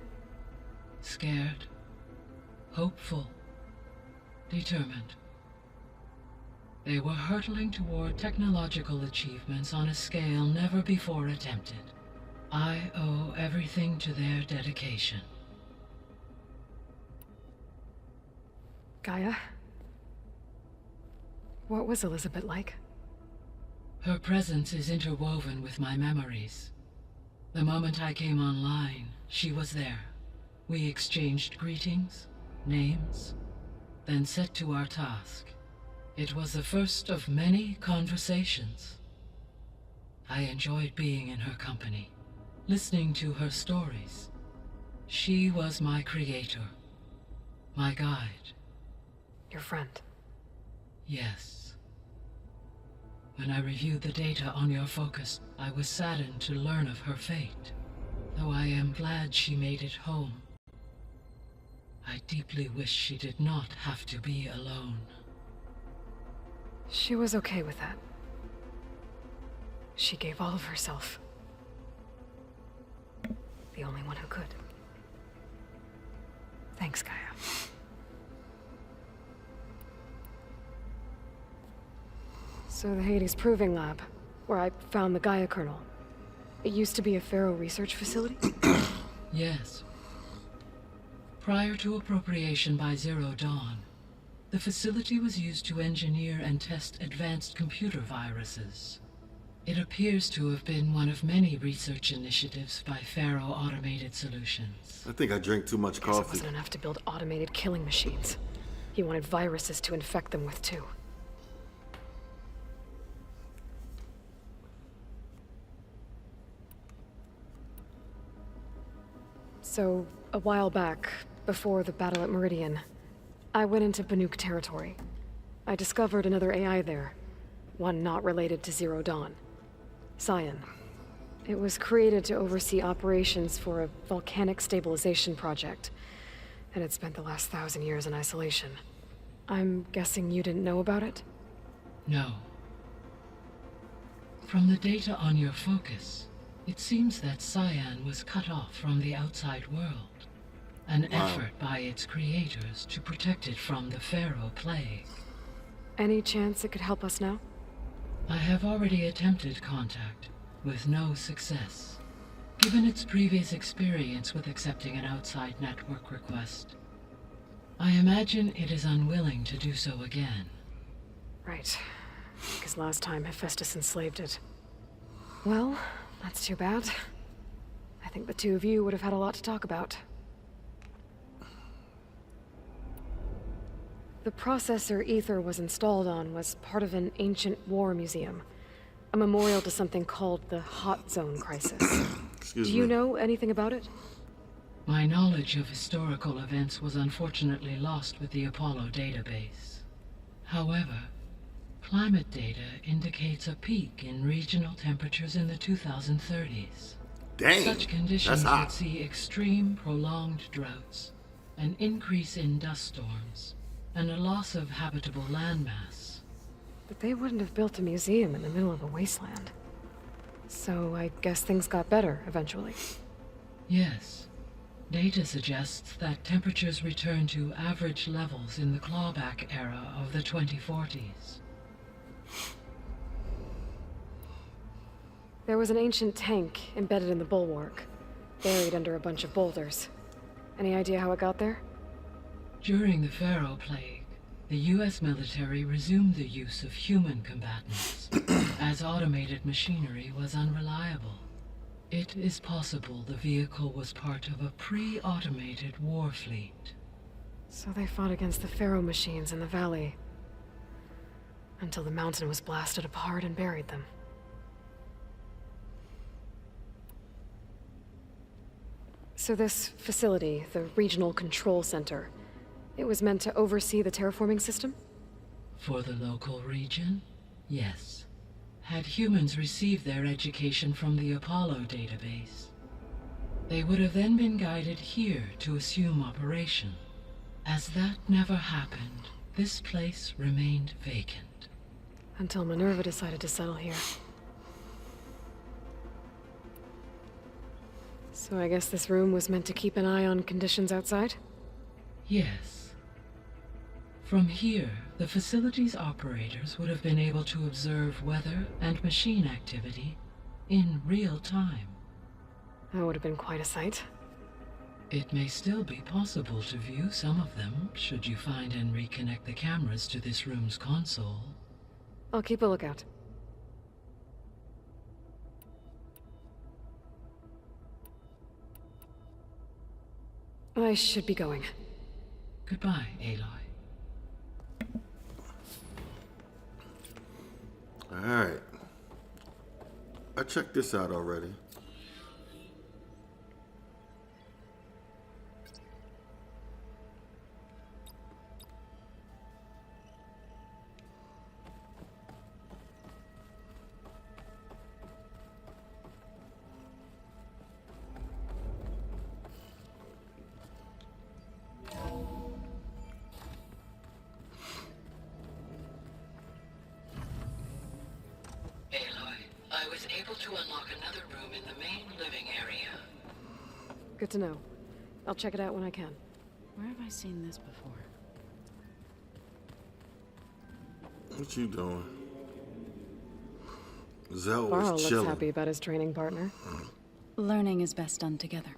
Scared, hopeful, determined. They were hurtling toward technological achievements on a scale never before attempted. I owe everything to their dedication. Gaia? What was Elizabeth like? Her presence is interwoven with my memories. The moment I came online, she was there. We exchanged greetings, names, then set to our task. It was the first of many conversations. I enjoyed being in her company, listening to her stories. She was my creator, my guide. Your friend? Yes. When I reviewed the data on your focus, I was saddened to learn of her fate, though I am glad she made it home. I deeply wish she did not have to be alone. She was okay with that. She gave all of herself. The only one who could. Thanks, Gaia. So the Hades Proving Lab, where I found the Gaia kernel. It used to be a Pharaoh research facility? Yes. Prior to appropriation by Zero Dawn, the facility was used to engineer and test advanced computer viruses. It appears to have been one of many research initiatives by Pharaoh Automated Solutions. I think I drank too much coffee. It wasn't enough to build automated killing machines. He wanted viruses to infect them with too. So, a while back, before the battle at Meridian, I went into Banuk territory. I discovered another AI there, one not related to Zero Dawn. Cyan. It was created to oversee operations for a volcanic stabilization project, and it spent the last 1,000 years in isolation. I'm guessing you didn't know about it? No. From the data on your focus, it seems that Cyan was cut off from the outside world. An effort by its creators to protect it from the Pharaoh Plague. Any chance it could help us now? I have already attempted contact, with no success. Given its previous experience with accepting an outside network request, I imagine it is unwilling to do so again. Right. Because last time Hephaestus enslaved it. Well, that's too bad. I think the two of you would have had a lot to talk about. The processor Ether was installed on was part of an ancient war museum. A memorial to something called the Hot Zone Crisis. Do you know anything about it? My knowledge of historical events was unfortunately lost with the Apollo database. However, climate data indicates a peak in regional temperatures in the 2030s. Dang, such conditions that's hot. would see extreme, prolonged droughts, an increase in dust storms, and a loss of habitable landmass. But they wouldn't have built a museum in the middle of a wasteland. So I guess things got better eventually. Yes. Data suggests that temperatures returned to average levels in the clawback era of the 2040s. There was an ancient tank embedded in the bulwark, buried under a bunch of boulders. Any idea how it got there? During the Pharaoh Plague, the US military resumed the use of human combatants, as automated machinery was unreliable. It is possible the vehicle was part of a pre-automated war fleet. So they fought against the Pharaoh machines in the valley, until the mountain was blasted apart and buried them. So this facility, the Regional Control Center, it was meant to oversee the terraforming system? For the local region, yes. Had humans received their education from the Apollo database, they would have then been guided here to assume operation. As that never happened, this place remained vacant. Until Minerva decided to settle here. So I guess this room was meant to keep an eye on conditions outside? Yes. From here, the facility's operators would have been able to observe weather and machine activity in real time. That would have been quite a sight. It may still be possible to view some of them, should you find and reconnect the cameras to this room's console. I'll keep a lookout. I should be going. Goodbye, Aloy. Alright. I checked this out already. I was able to unlock another room in the main living area. Good to know. I'll check it out when I can. Where have I seen this before? What you doing? Zell Varl was looks chilling. happy about his training partner. Learning is best done together.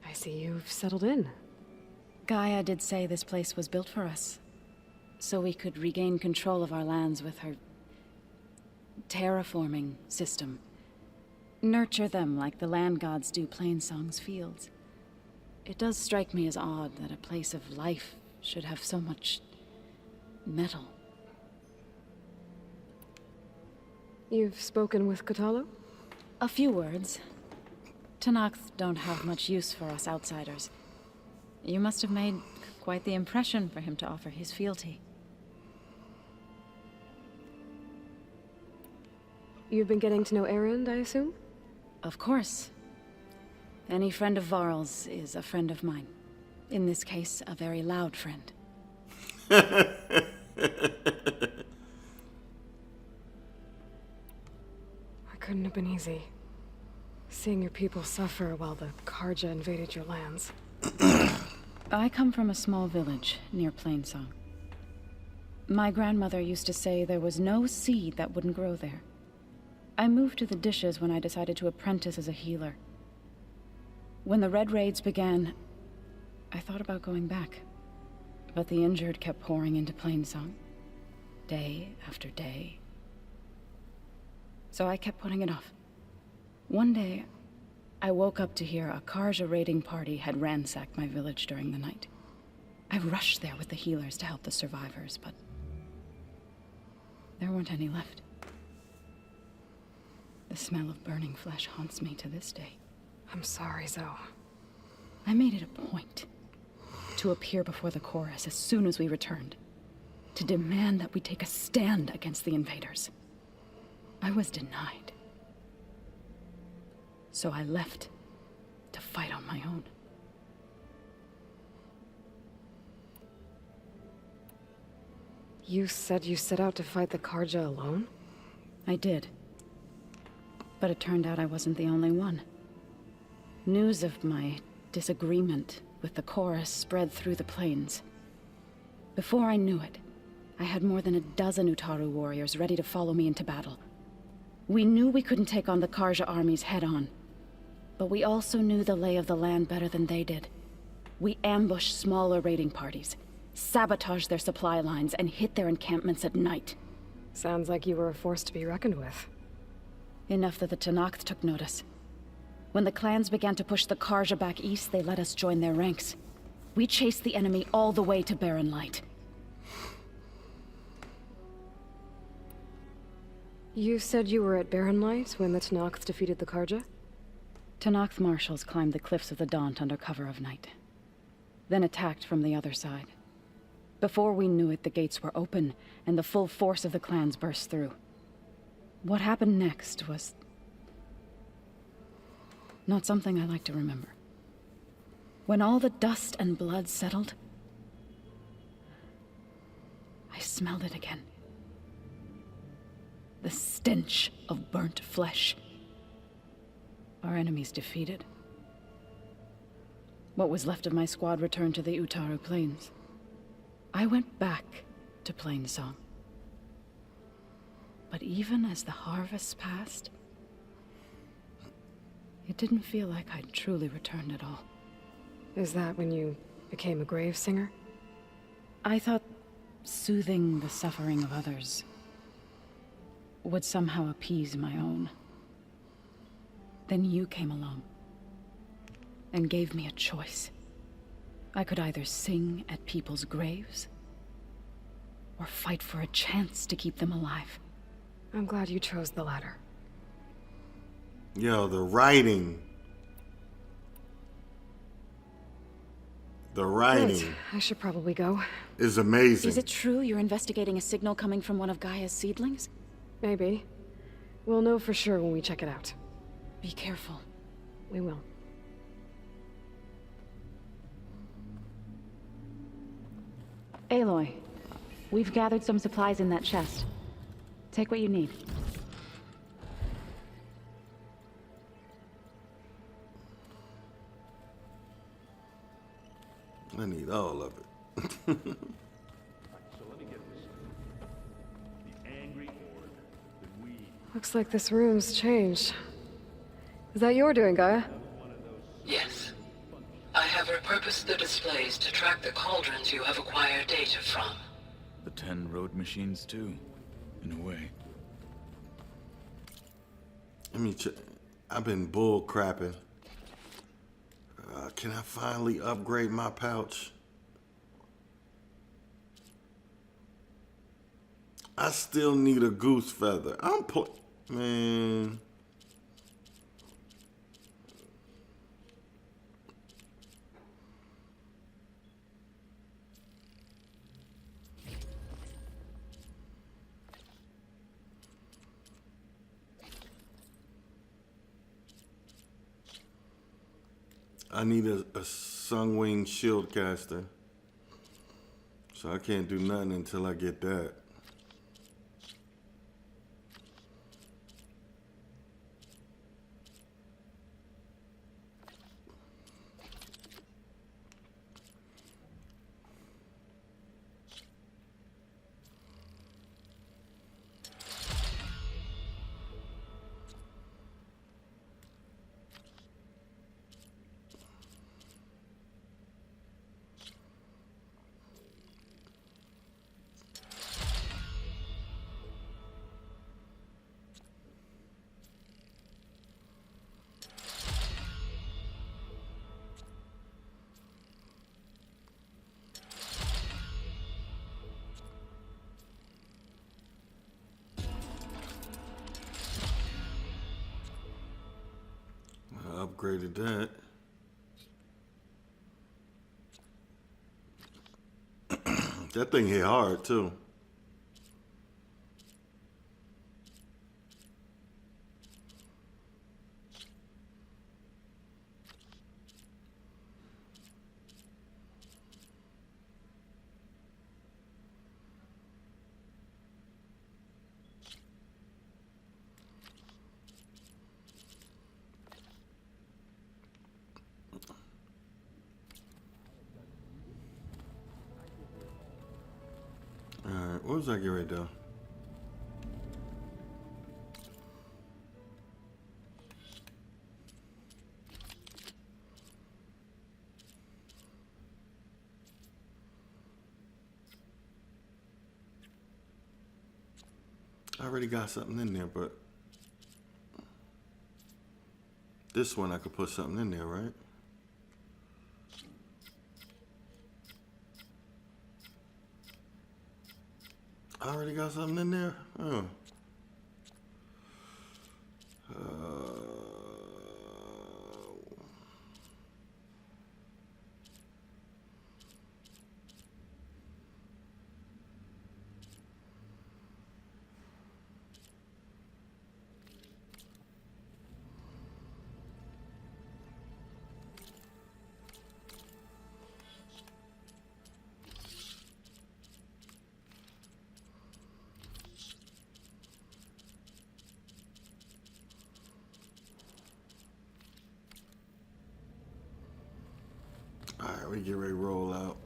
I see you've settled in. Gaia did say this place was built for us, so we could regain control of our lands with her terraforming system. Nurture them like the land gods do Plainsong's fields. It does strike me as odd that a place of life should have so much metal. You've spoken with Kotallo? A few words. Tenakth don't have much use for us outsiders. You must have made quite the impression for him to offer his fealty. You've been getting to know Erend, I assume? Of course. Any friend of Varl's is a friend of mine. In this case, a very loud friend. Couldn't have been easy. Seeing your people suffer while the Karja invaded your lands. I come from a small village near Plainsong. My grandmother used to say there was no seed that wouldn't grow there. I moved to the dishes when I decided to apprentice as a healer. When the Red Raids began, I thought about going back. But the injured kept pouring into Plainsong. Day after day. So I kept putting it off. One day, I woke up to hear a Karja raiding party had ransacked my village during the night. I rushed there with the healers to help the survivors, but there weren't any left. The smell of burning flesh haunts me to this day. I'm sorry, Zoe. I made it a point to appear before the chorus as soon as we returned, to demand that we take a stand against the invaders. I was denied. So I left to fight on my own. You said you set out to fight the Karja alone? I did. But it turned out I wasn't the only one. News of my disagreement with the chorus spread through the plains. Before I knew it, I had more than a dozen Utaru warriors ready to follow me into battle. We knew we couldn't take on the Karja armies head-on, but we also knew the lay of the land better than they did. We ambushed smaller raiding parties, sabotaged their supply lines, and hit their encampments at night. Sounds like you were a force to be reckoned with. Enough that the Tenakth took notice. When the clans began to push the Karja back east, they let us join their ranks. We chased the enemy all the way to Barren Light. You said you were at Barren Light when the Tenakth defeated the Karja? Tenakth marshals climbed the cliffs of the Daunt under cover of night, then attacked from the other side. Before we knew it, the gates were open, and the full force of the clans burst through. What happened next was not something I like to remember. When all the dust and blood settled, I smelled it again. The stench of burnt flesh. Our enemies defeated. What was left of my squad returned to the Utaru Plains. I went back to Plainsong. But even as the harvests passed, it didn't feel like I'd truly returned at all. Is that when you became a grave singer? I thought soothing the suffering of others would somehow appease my own. Then you came along and gave me a choice. I could either sing at people's graves or fight for a chance to keep them alive. I'm glad you chose the latter. Yo, the writing. The writing. Right. I should probably go. Is amazing. Is it true you're investigating a signal coming from one of Gaia's seedlings? Maybe. We'll know for sure when we check it out. Be careful. We will. Aloy, we've gathered some supplies in that chest. Take what you need. I need all of it. So let me get this. The angry horde, the we. Looks like this room's changed. Is that your doing, Gaia? Yes. I have repurposed the displays to track the cauldrons you have acquired data from. The 10 road machines, too, in a way. I mean, I've been bull crapping. Can I finally upgrade my pouch? I still need a goose feather. Man. I need a Sunwing shield caster. So I can't do nothing until I get that. upgraded that. That thing hit hard too. Alright, what was I getting ready to do? I already got something in there, but this one I could put something in there, right? I already got something in there? Oh. Alright, we get ready to roll out.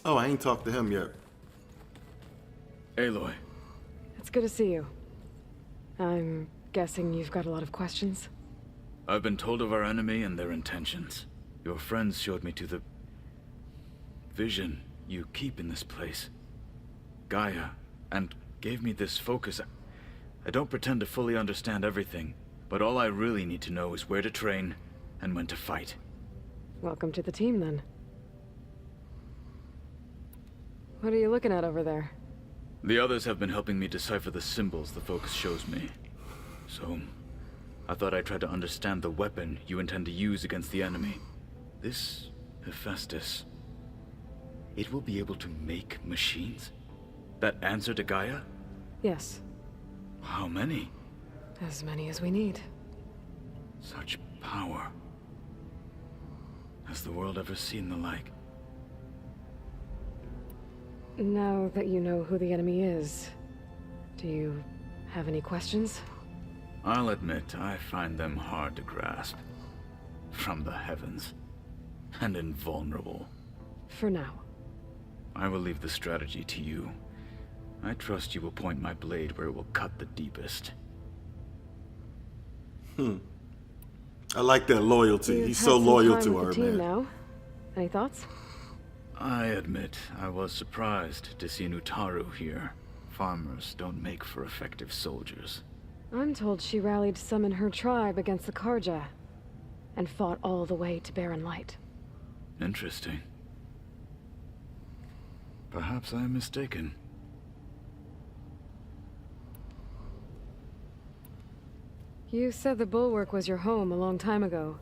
Oh, I ain't talked to him yet. Aloy. It's good to see you. I'm guessing you've got a lot of questions? I've been told of our enemy and their intentions. Your friends showed me to the vision you keep in this place, Gaia, and gave me this focus. I don't pretend to fully understand everything, but all I really need to know is where to train and when to fight. Welcome to the team, then. What are you looking at over there? The others have been helping me decipher the symbols the focus shows me. So, I thought I'd try to understand the weapon you intend to use against the enemy. This Hephaestus, it will be able to make machines? That answer to Gaia? Yes. How many? As many as we need. Such power. Has the world ever seen the like? Now that you know who the enemy is, do you have any questions? I'll admit, I find them hard to grasp. From the heavens. And invulnerable. For now. I will leave the strategy to you. I trust you will point my blade where it will cut the deepest. I like that loyalty. You've He's had so some loyal time to with her, the team man. now. Any thoughts? I admit, I was surprised to see Nutaru here. Farmers don't make for effective soldiers. I'm told she rallied some in her tribe against the Karja, and fought all the way to Barren Light. Interesting. Perhaps I am mistaken. You said the Bulwark was your home a long time ago.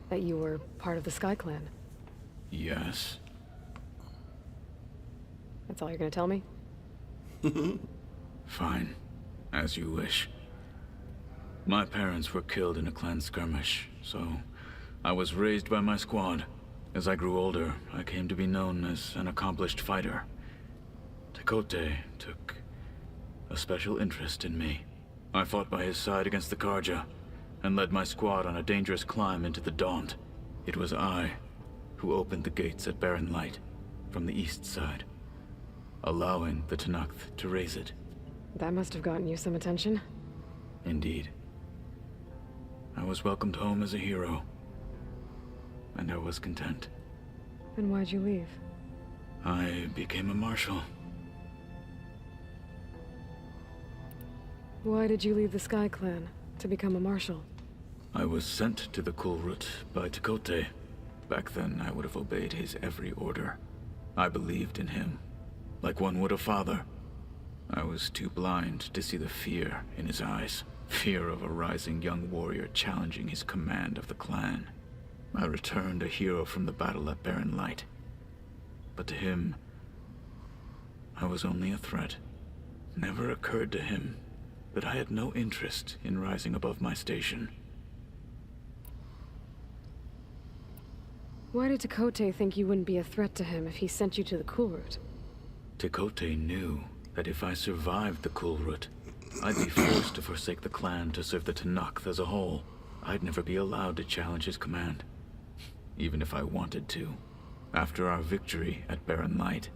That you were part of the Sky Clan. Yes. That's all you're gonna tell me? Fine. As you wish. My parents were killed in a clan skirmish, so I was raised by my squad. As I grew older, I came to be known as an accomplished fighter. Tekote took a special interest in me. I fought by his side against the Karja, and led my squad on a dangerous climb into the Daunt. It was I who opened the gates at Barren Light, from the east side, allowing the Tenakth to raise it. That must have gotten you some attention. Indeed. I was welcomed home as a hero, and I was content. Then why'd you leave? I became a marshal. Why did you leave the Sky Clan to become a marshal? I was sent to the Kulrut by Tekote. Back then, I would have obeyed his every order. I believed in him, like one would a father. I was too blind to see the fear in his eyes. Fear of a rising young warrior challenging his command of the clan. I returned a hero from the battle at Barren Light. But to him, I was only a threat. Never occurred to him that I had no interest in rising above my station. Why did Tekote think you wouldn't be a threat to him if he sent you to the kulrut? Tekote knew that if I survived the kulrut, I'd be forced to forsake the clan to serve the Tenakth as a whole. I'd never be allowed to challenge his command, even if I wanted to. After our victory at Barren Light,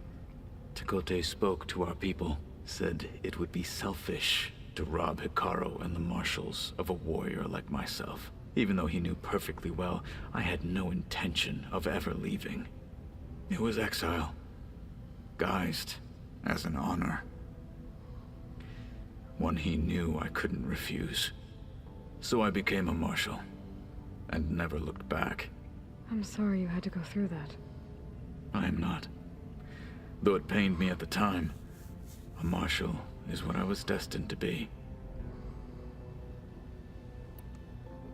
Tekote spoke to our people, said it would be selfish to rob Hikaru and the marshals of a warrior like myself, even though he knew perfectly well I had no intention of ever leaving. It was exile, guised as an honor. One he knew I couldn't refuse. So I became a marshal, and never looked back. I'm sorry you had to go through that. I am not. Though it pained me at the time, a marshal is what I was destined to be.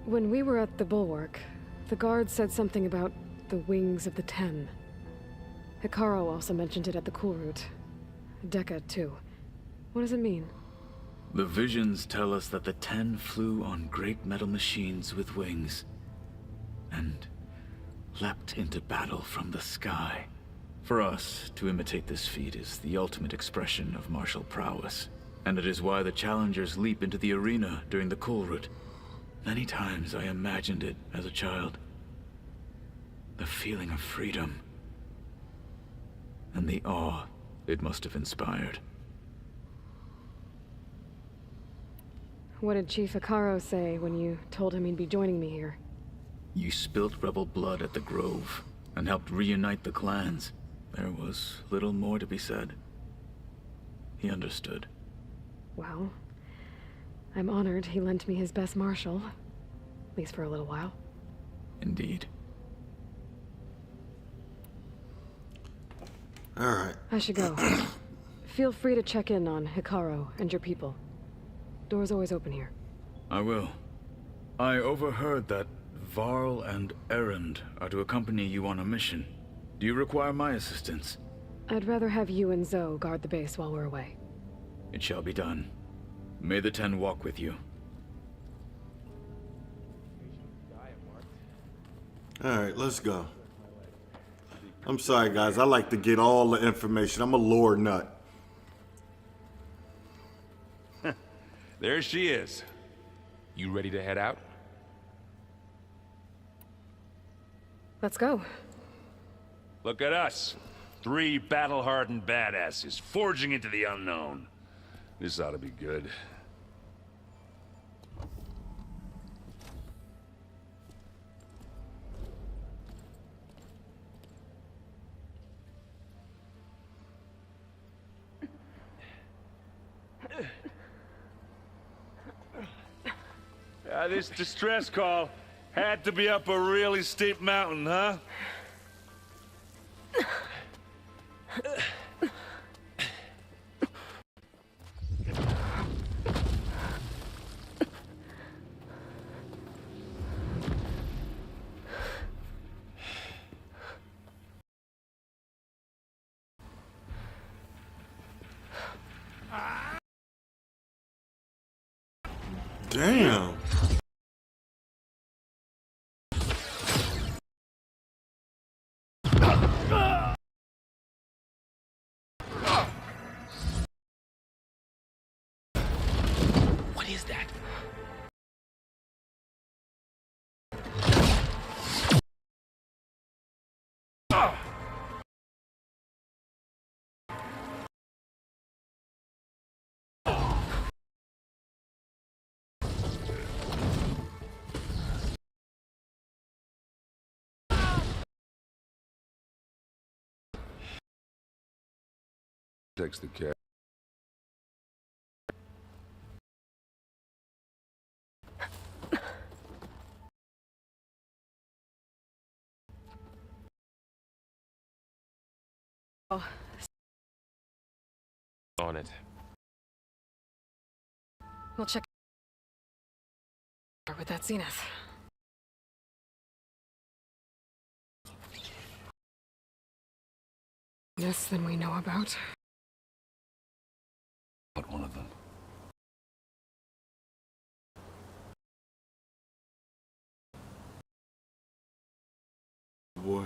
When we were at the bulwark, the guard said something about the wings of the Ten. Hikaru also mentioned it at the kulrut. Dekka, too. What does it mean? The visions tell us that the Ten flew on great metal machines with wings, and leapt into battle from the sky. For us, to imitate this feat is the ultimate expression of martial prowess, and it is why the challengers leap into the arena during the kulrut. Many times I imagined it as a child. The feeling of freedom, and the awe it must have inspired. What did Chief Hikaru say when you told him he'd be joining me here? You spilt rebel blood at the Grove, and helped reunite the clans. There was little more to be said. He understood. Well, I'm honored he lent me his best marshal. At least for a little while. Indeed. Alright. I should go. Feel free to check in on Hikaru and your people. Door's always open here. I will. I overheard that Varl and Erend are to accompany you on a mission. Do you require my assistance? I'd rather have you and Zoe guard the base while we're away. It shall be done. May the Ten walk with you. Alright, let's go. I'm sorry, guys. I like to get all the information. I'm a lore nut. There she is. You ready to head out? Let's go. Look at us. 3 battle-hardened badasses forging into the unknown. This ought to be good. This distress call had to be up a really steep mountain, huh? Damn. What is that? Takes the cat. Oh. On it. We'll check with that zenith. Yes, than we know about. But one of them. Boy.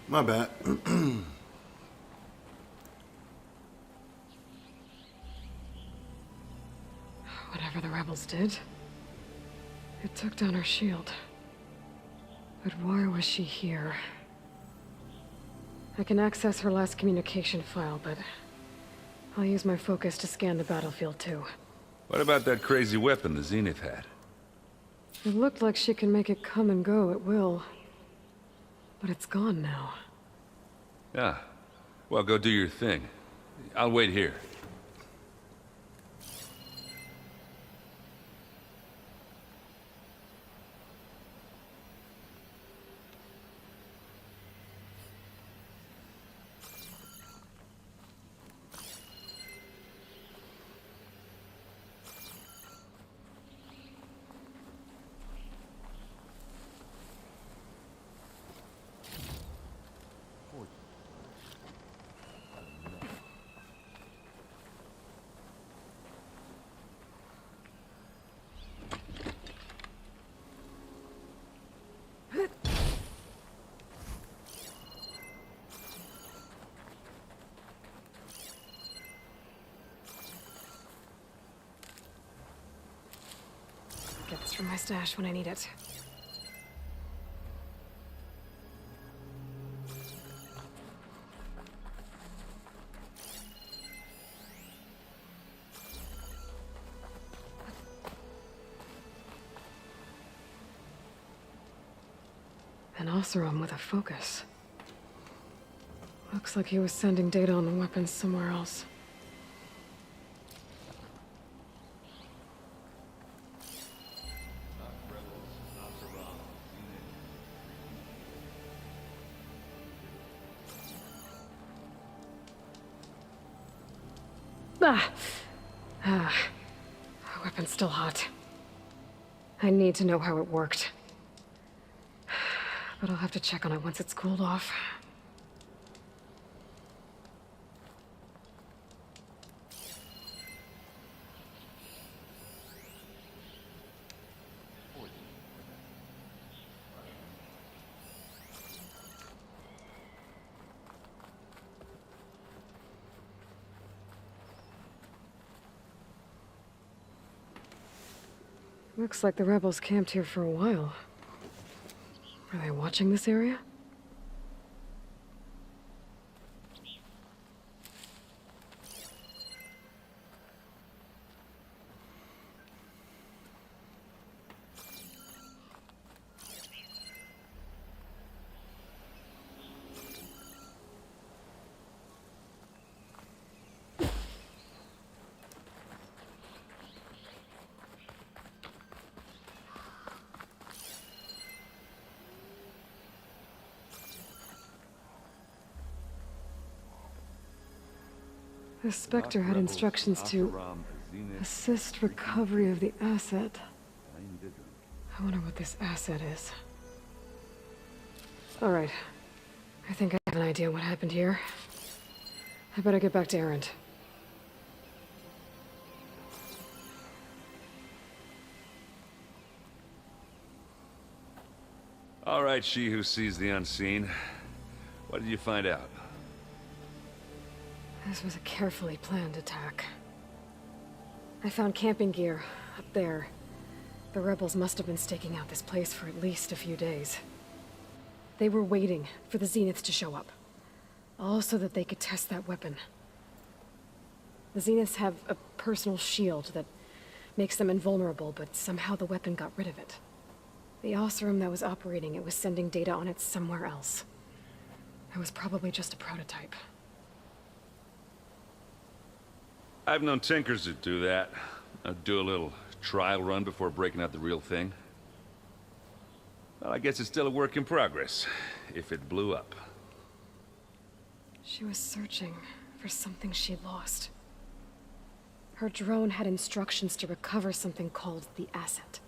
My bad. Whatever the rebels did, it took down her shield. But why was she here? I can access her last communication file, but I'll use my focus to scan the battlefield too. What about that crazy weapon the Zenith had? It looked like she can make it come and go at will. But it's gone now. Yeah. Well, go do your thing. I'll wait here. Get this from my stash when I need it. An Oseram with a focus. Looks like he was sending data on the weapons somewhere else. Weapon's still hot. I need to know how it worked. But I'll have to check on it once it's cooled off. Looks like the rebels camped here for a while. Are they watching this area? The Spectre had instructions to assist recovery of the asset. I wonder what this asset is. All right, I think I have an idea what happened here. I better get back to Erend. All right, she who sees the unseen. What did you find out? This was a carefully planned attack. I found camping gear up there. The rebels must have been staking out this place for at least a few days. They were waiting for the Zeniths to show up. All so that they could test that weapon. The Zeniths have a personal shield that makes them invulnerable, but somehow the weapon got rid of it. The Oseram that was operating it was sending data on it somewhere else. It was probably just a prototype. I've known tinkers that do that. I'd do a little trial run before breaking out the real thing. Well, I guess it's still a work in progress, if it blew up. She was searching for something she lost. Her drone had instructions to recover something called the ascent.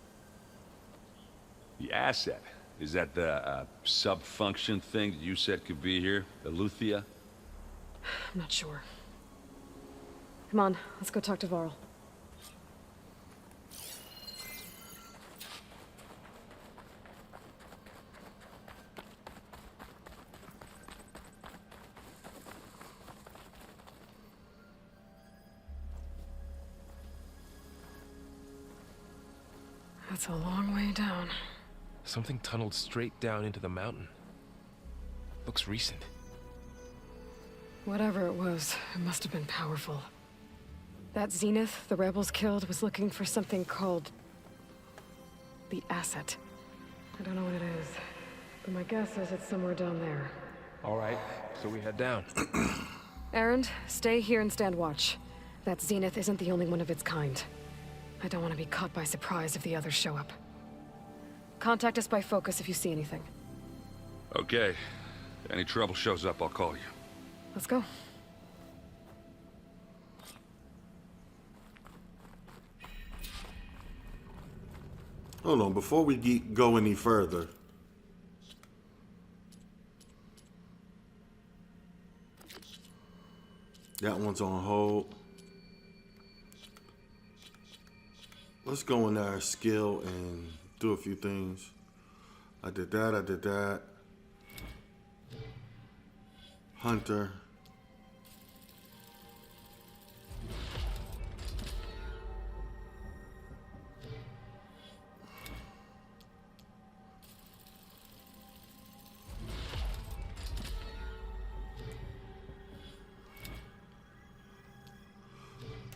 The asset? Is that the sub-function thing that you said could be here? The Luthia? I'm not sure. Come on, let's go talk to Varl. That's a long way down. Something tunneled straight down into the mountain. Looks recent. Whatever it was, it must have been powerful. That Zenith the rebels killed was looking for something called the asset. I don't know what it is, but my guess is it's somewhere down there. All right, so we head down. Erend, stay here and stand watch. That Zenith isn't the only one of its kind. I don't want to be caught by surprise if the others show up. Contact us by focus if you see anything. Okay. If any trouble shows up, I'll call you. Let's go. Hold on, before we go any further. That one's on hold. Let's go in our skill and do a few things. I did that. Hunter.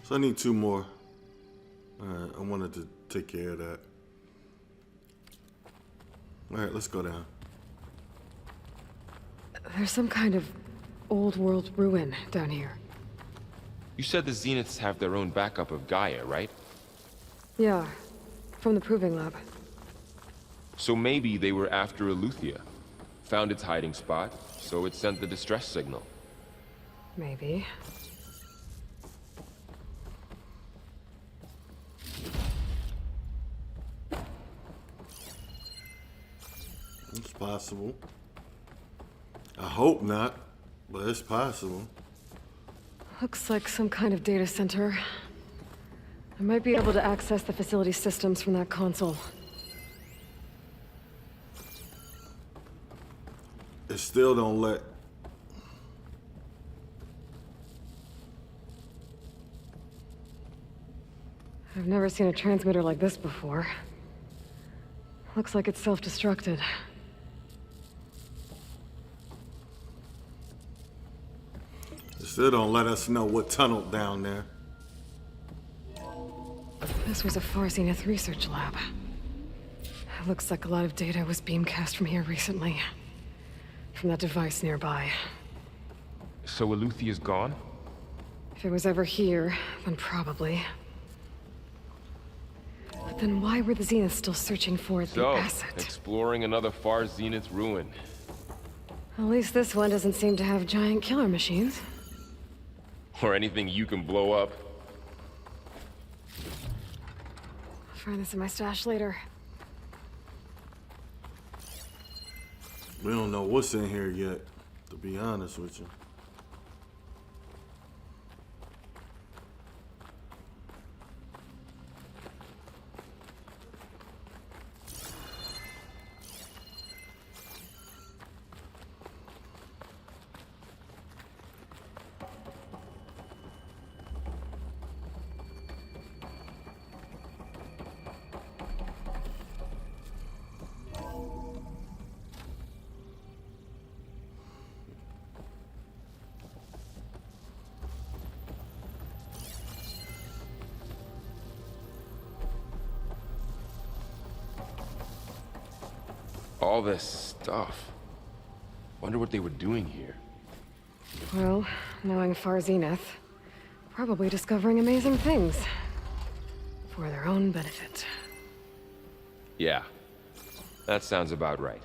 So I need 2 more. Alright, I wanted to take care of that. Alright, let's go down. There's some kind of old world ruin down here. You said the Zeniths have their own backup of Gaia, right? Yeah, from the proving lab. So maybe they were after Eleuthia. Found its hiding spot, so it sent the distress signal. Maybe. It's possible. I hope not, but it's possible. Looks like some kind of data center. I might be able to access the facility systems from that console. It still don't let... I've never seen a transmitter like this before. Looks like it's self-destructed. It still don't let us know what tunneled down there. This was a Far Zenith research lab. It looks like a lot of data was beamcast from here recently. From that device nearby. So Eleuthea's gone? If it was ever here, then probably. But then why were the Zeniths still searching for the asset? Exploring another Far Zenith ruin. At least this one doesn't seem to have giant killer machines. Or anything you can blow up. I'll find this in my stash later. We don't know what's in here yet. To be honest with you. All this stuff. Wonder what they were doing here. Well, knowing Far Zenith, probably discovering amazing things. For their own benefit. Yeah, that sounds about right.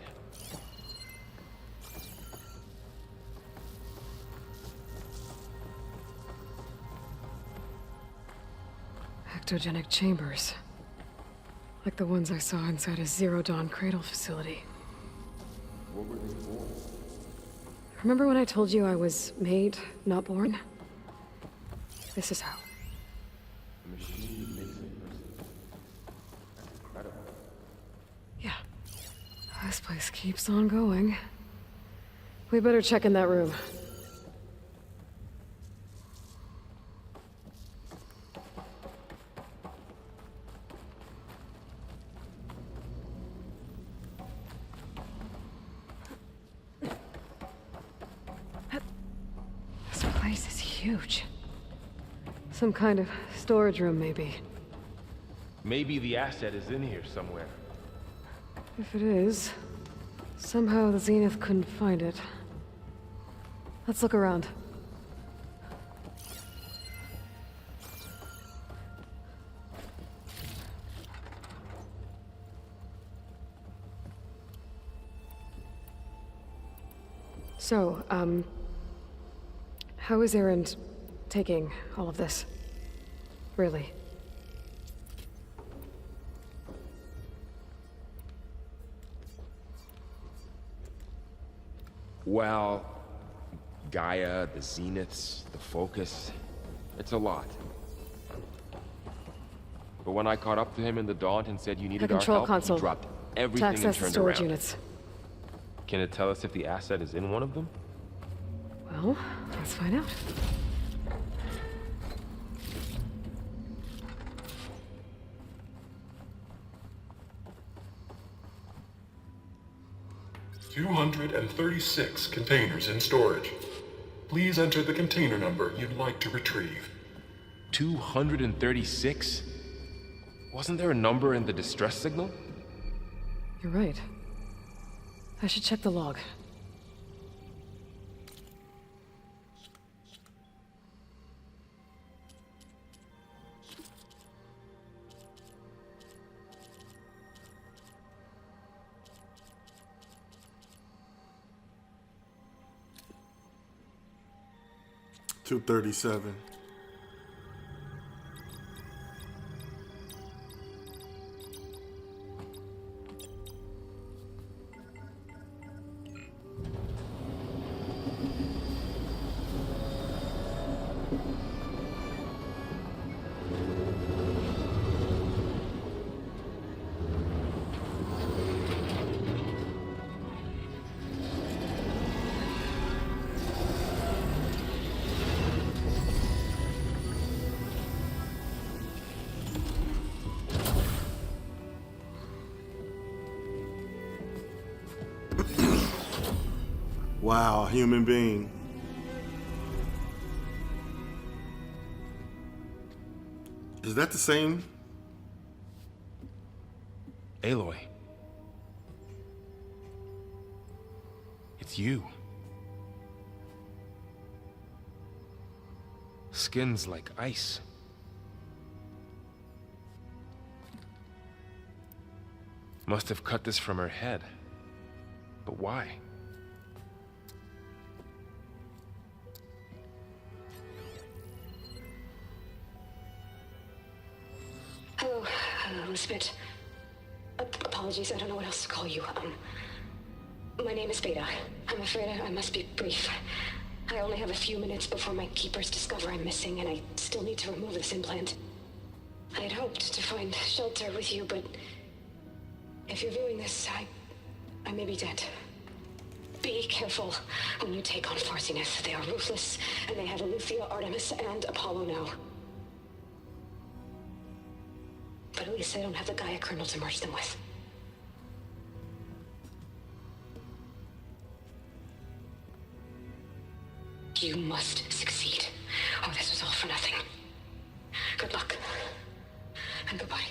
Ectogenic chambers. Like the ones I saw inside a Zero Dawn cradle facility. What were they for? Remember when I told you I was made, not born? This is how. A machine that makes a person. That's incredible. Yeah. This place keeps on going. We better check in that room. This place is huge. Some kind of storage room, maybe. Maybe the asset is in here somewhere. If it is, somehow the Zenith couldn't find it. Let's look around. So, how is Erend taking all of this? Really? Well, Gaia, the Zeniths, the Focus, it's a lot. But when I caught up to him in the Daunt and said you needed our control help, console. he dropped everything To and access the turned storage around. units. Can it tell us if the asset is in one of them? Well, let's find out. $236 containers in storage. Please enter the container number you'd like to retrieve. 236? Wasn't there a number in the distress signal? You're right. I should check the log. $237. Wow, human being. Is that the same? Aloy. It's you. Skin's like ice. Must have cut this from her head. But why? Hello, Spit. Apologies, I don't know what else to call you. My name is Beta. I'm afraid I must be brief. I only have a few minutes before my keepers discover I'm missing, and I still need to remove this implant. I had hoped to find shelter with you, but if you're viewing this, I may be dead. Be careful when you take on Farsiness. They are ruthless, and they have Eleuthia, Artemis, and Apollo now. But at least they don't have the Gaia kernel to merge them with. You must succeed, or this was all for nothing. Good luck, and goodbye.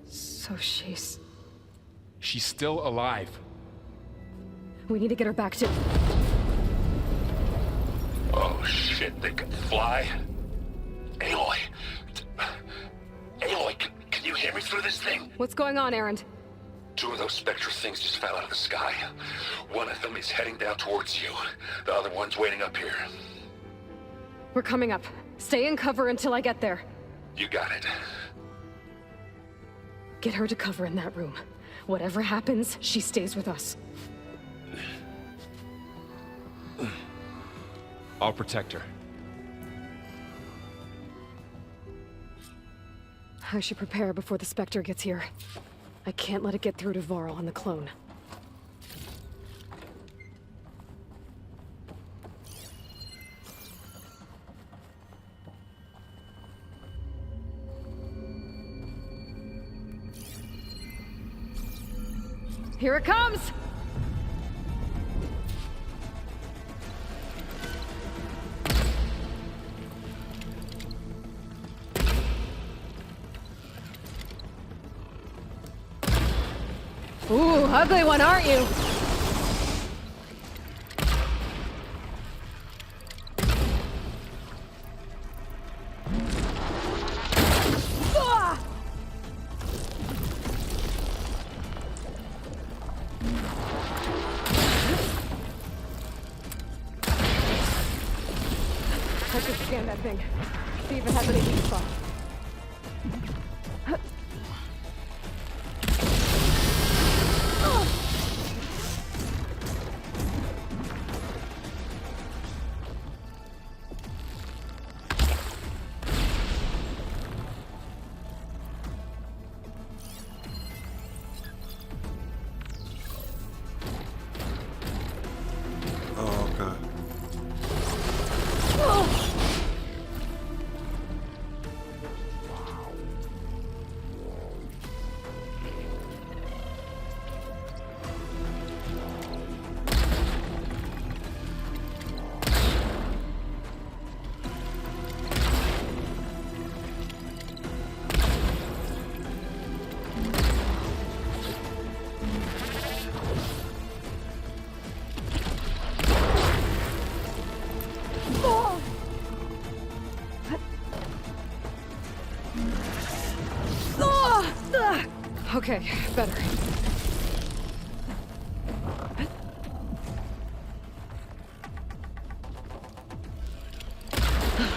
So she's... She's still alive. We need to get her back to... Oh shit, they can fly? Aloy! Aloy, can you hear me through this thing? What's going on, Erend? 2 of those spectral things just fell out of the sky. One of them is heading down towards you. The other one's waiting up here. We're coming up. Stay in cover until I get there. You got it. Get her to cover in that room. Whatever happens, she stays with us. I'll protect her. I should prepare before the Spectre gets here. I can't let it get through to Varl and the clone. Here it comes! Ooh, ugly one, aren't you? Ah! I should scan that thing. See if it has any weak spots. Okay, better.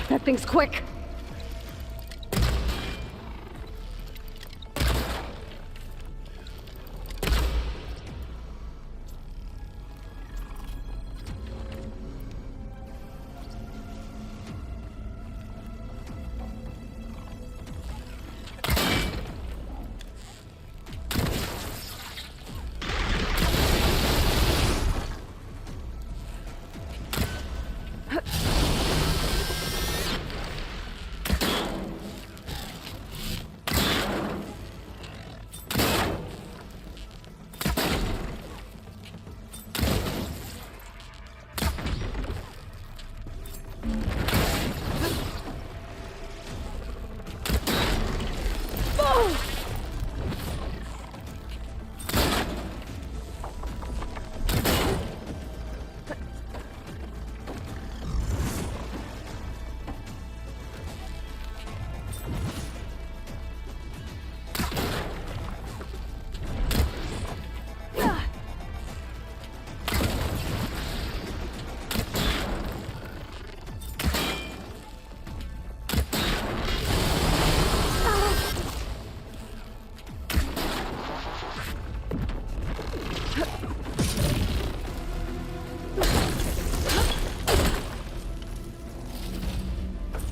That thing's quick.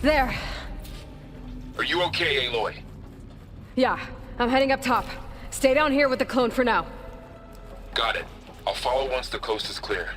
There. Are you okay, Aloy? Yeah, I'm heading up top. Stay down here with the clone for now. Got it. I'll follow once the coast is clear.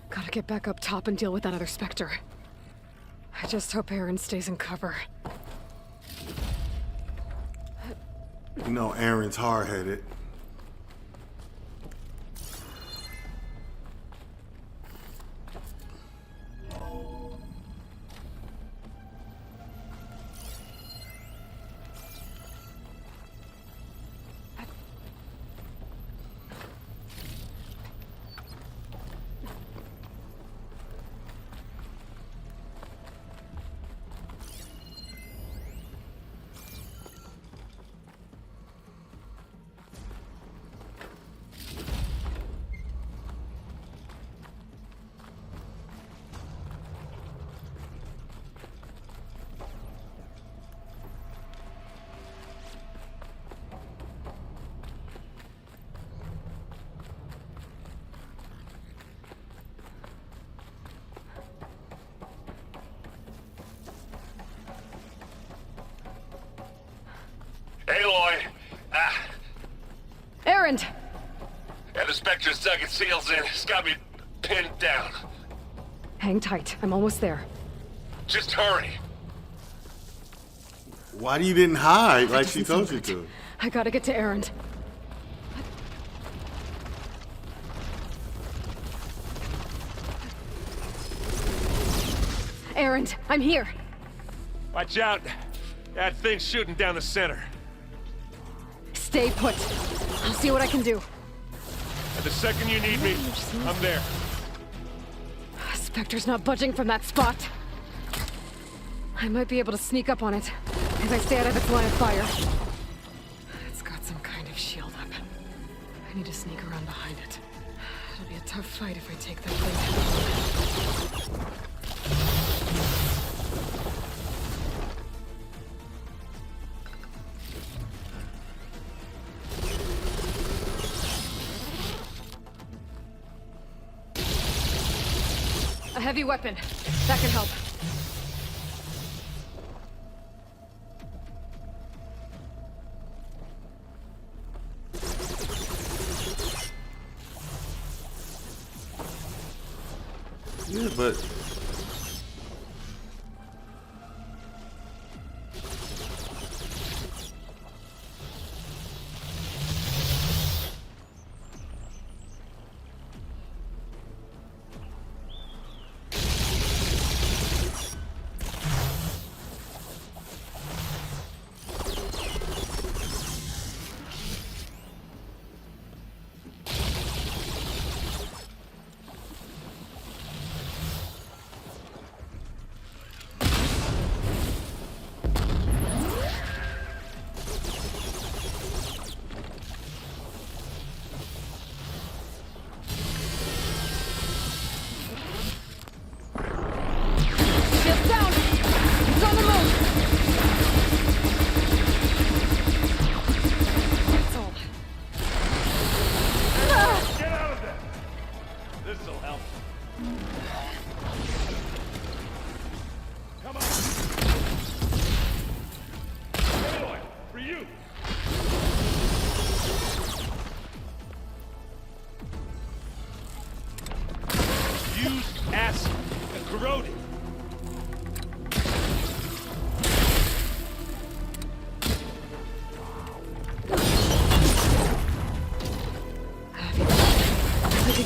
Gotta get back up top and deal with that other Spectre. I just hope Aaron stays in cover. You know Aaron's hard-headed. Aloy! Aaron! And the Spectre's dug its heels in. It's got me pinned down. Hang tight. I'm almost there. Just hurry. Why you didn't hide like she told you to? I gotta get to Aaron. Aaron, I'm here. Watch out. That thing's shooting down the center. Stay put. I'll see what I can do. And the second you need me, I'm there. Spectre's not budging from that spot. I might be able to sneak up on it if I stay out of its line of fire. It's got some kind of shield up. I need to sneak around behind it. It'll be a tough fight if I take that thing. A heavy weapon. That can help. Yeah, but...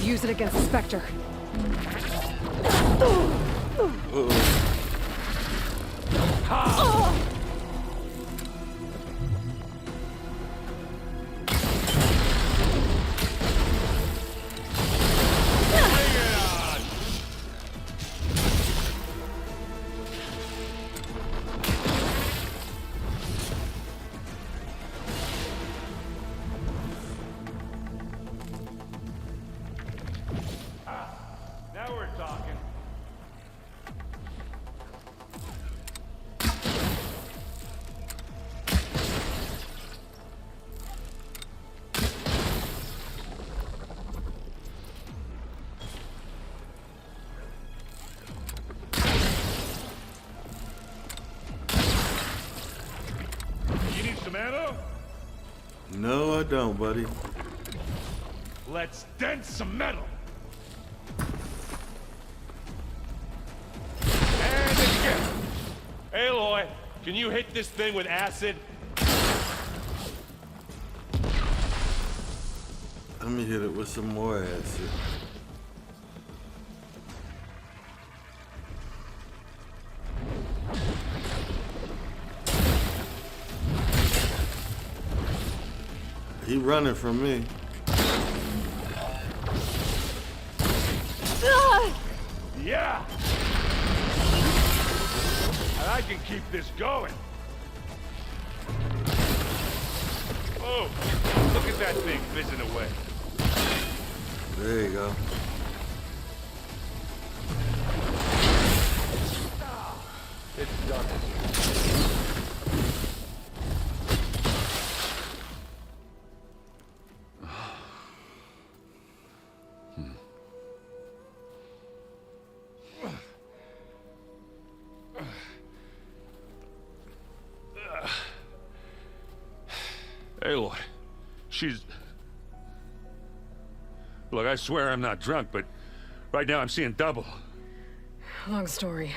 Use it against the Spectre. ammo? No, I don't, buddy. Let's dent some metal. And again. Aloy, can you hit this thing with acid? Let me hit it with some more acid. He running from me. Yeah! And I can keep this going. Oh, look at that thing fizzing away. There you go. It's done. Aloy, she's... Look, I swear I'm not drunk, but right now I'm seeing double. Long story,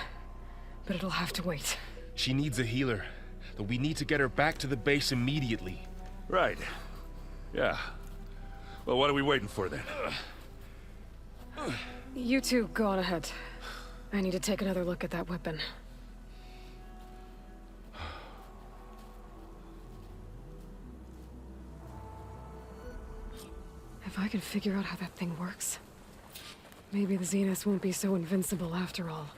but it'll have to wait. She needs a healer, but we need to get her back to the base immediately. Right. Yeah. Well, what are we waiting for then? You two go on ahead. I need to take another look at that weapon. If I can figure out how that thing works, maybe the Zeniths won't be so invincible after all.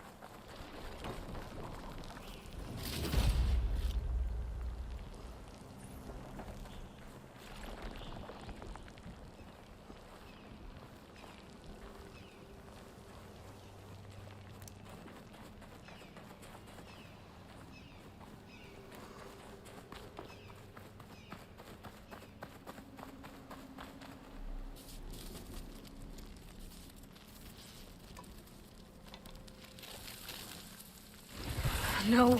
No.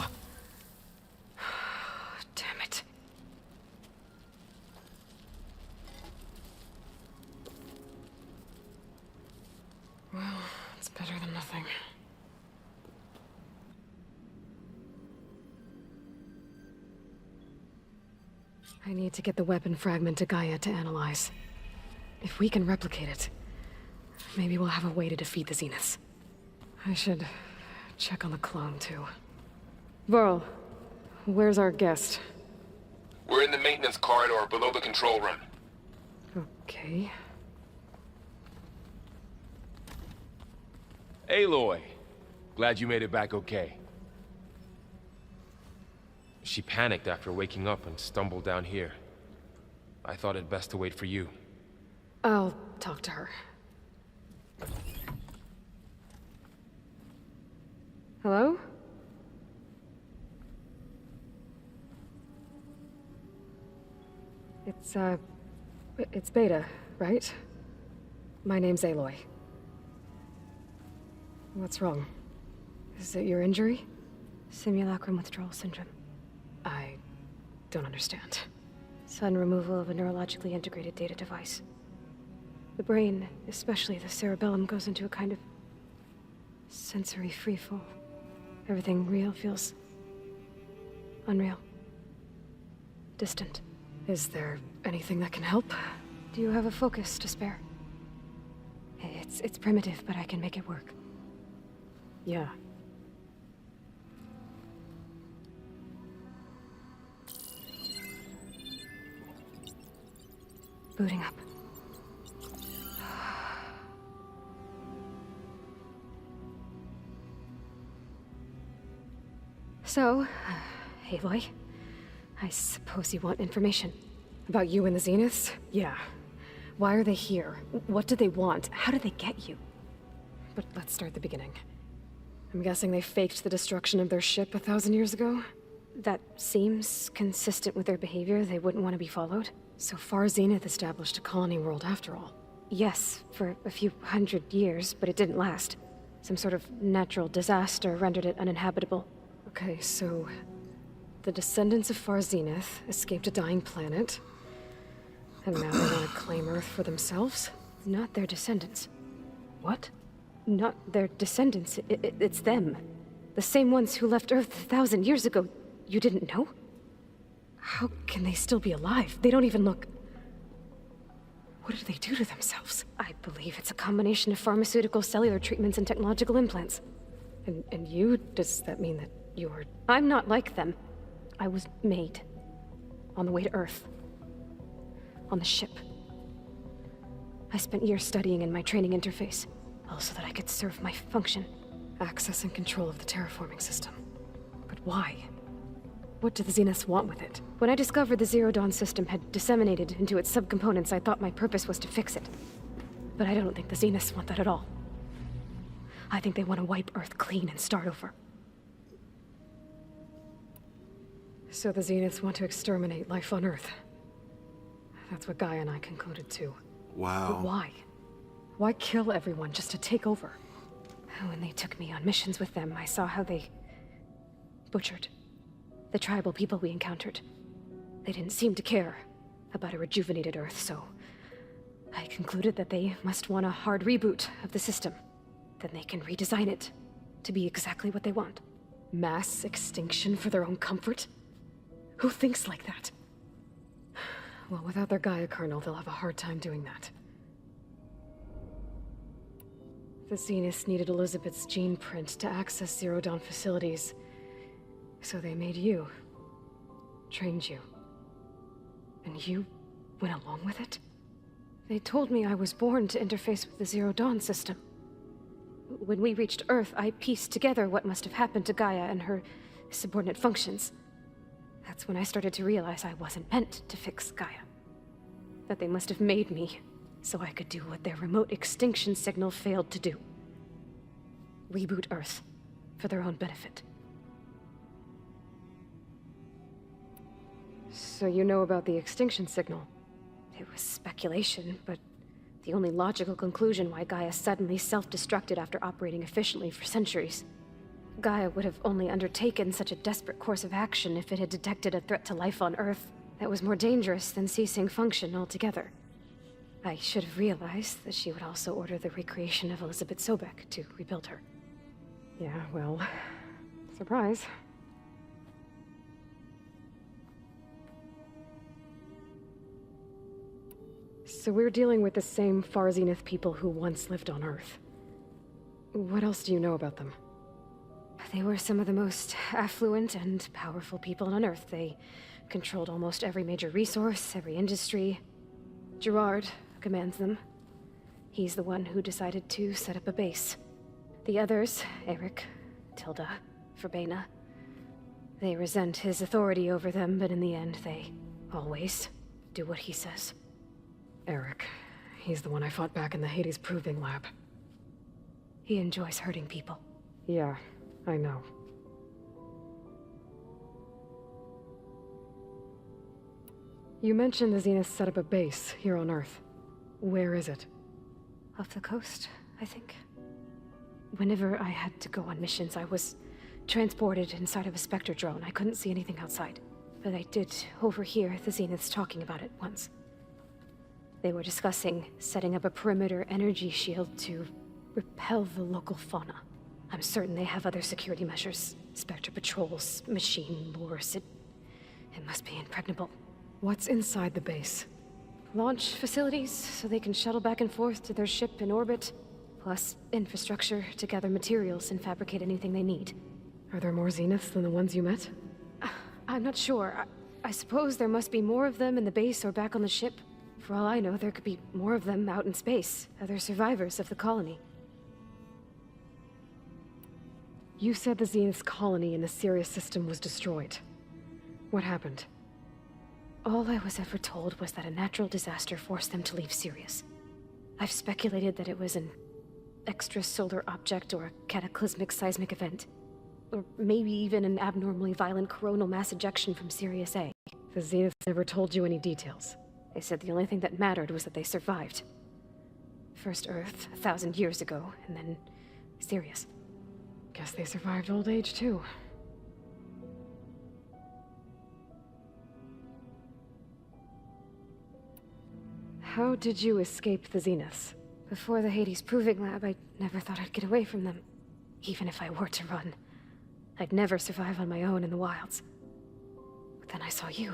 Damn it. Well, it's better than nothing. I need to get the weapon fragment to Gaia to analyze. If we can replicate it, maybe we'll have a way to defeat the Zeniths. I should check on the clone, too. Varl, where's our guest? We're in the maintenance corridor below the control room. Okay. Aloy, glad you made it back okay. She panicked after waking up and stumbled down here. I thought it best to wait for you. I'll talk to her. Hello? It's Beta, right? My name's Aloy. What's wrong? Is it your injury? Simulacrum withdrawal syndrome. I don't understand. Sudden removal of a neurologically integrated data device. The brain, especially the cerebellum, goes into a kind of sensory freefall. Everything real feels unreal. Distant. Is there anything that can help? Do you have a focus to spare? It's primitive, but I can make it work. Yeah. Booting up. So, Aloy, I suppose you want information. About you and the Zeniths? Yeah. Why are they here? What do they want? How did they get you? But let's start at the beginning. I'm guessing they faked the destruction of their ship 1,000 years ago? That seems consistent with their behavior. They wouldn't want to be followed. So far, Zenith established a colony world after all. Yes, for a few hundred years, but it didn't last. Some sort of natural disaster rendered it uninhabitable. Okay, so The descendants of Far Zenith escaped a dying planet, and now they want to claim Earth for themselves? Not their descendants. What? Not their descendants. It's them. The same ones who left Earth 1,000 years ago. You didn't know? How can they still be alive? They don't even look... What did they do to themselves? I believe it's a combination of pharmaceutical, cellular treatments, and technological implants. And you? Does that mean that you're... I'm not like them. I was made. On the way to Earth. On the ship. I spent years studying in my training interface, all so that I could serve my function. Access and control of the terraforming system. But why? What do the Zeniths want with it? When I discovered the Zero Dawn system had disseminated into its subcomponents, I thought my purpose was to fix it. But I don't think the Zeniths want that at all. I think they want to wipe Earth clean and start over. So the Zeniths want to exterminate life on Earth. That's what Gaia and I concluded too. Wow. But why? Why kill everyone just to take over? When they took me on missions with them, I saw how they butchered the tribal people we encountered. They didn't seem to care about a rejuvenated Earth, so I concluded that they must want a hard reboot of the system. Then they can redesign it to be exactly what they want. Mass extinction for their own comfort? Who thinks like that? Well, without their Gaia kernel, they'll have a hard time doing that. The Zeniths needed Elizabeth's gene print to access Zero Dawn facilities. So they made you. Trained you. And you went along with it? They told me I was born to interface with the Zero Dawn system. When we reached Earth, I pieced together what must have happened to Gaia and her subordinate functions. That's when I started to realize I wasn't meant to fix Gaia. That they must have made me so I could do what their remote extinction signal failed to do. Reboot Earth for their own benefit. So you know about the extinction signal? It was speculation, but the only logical conclusion why Gaia suddenly self-destructed after operating efficiently for centuries. Gaia would have only undertaken such a desperate course of action if it had detected a threat to life on Earth that was more dangerous than ceasing function altogether. I should have realized that she would also order the recreation of Elizabeth Sobek to rebuild her. Yeah, well, surprise. So we're dealing with the same Far Zenith people who once lived on Earth. What else do you know about them? They were some of the most affluent and powerful people on Earth. They controlled almost every major resource, every industry. Gerard commands them. He's the one who decided to set up a base. The others, Eric, Tilda, Verbena, they resent his authority over them, but in the end, they always do what he says. Eric, he's the one I fought back in the Hades Proving Lab. He enjoys hurting people. Yeah, I know. You mentioned the Zenith set up a base here on Earth. Where is it? Off the coast, I think. Whenever I had to go on missions, I was transported inside of a Spectre drone. I couldn't see anything outside. But I did overhear the Zeniths talking about it once. They were discussing setting up a perimeter energy shield to repel the local fauna. I'm certain they have other security measures. Spectre patrols, machine wars. It must be impregnable. What's inside the base? Launch facilities, so they can shuttle back and forth to their ship in orbit. Plus infrastructure to gather materials and fabricate anything they need. Are there more Zeniths than the ones you met? I'm not sure. I suppose there must be more of them in the base or back on the ship. For all I know, there could be more of them out in space, other survivors of the colony. You said the Zenith's colony in the Sirius system was destroyed. What happened? All I was ever told was that a natural disaster forced them to leave Sirius. I've speculated that it was an extrasolar object or a cataclysmic seismic event. Or maybe even an abnormally violent coronal mass ejection from Sirius A. The Zeniths never told you any details. They said the only thing that mattered was that they survived. First Earth, 1,000 years ago, and then Sirius. Guess they survived old age, too. How did you escape the Zeniths? Before the Hades Proving Lab, I never thought I'd get away from them. Even if I were to run, I'd never survive on my own in the wilds. But then I saw you.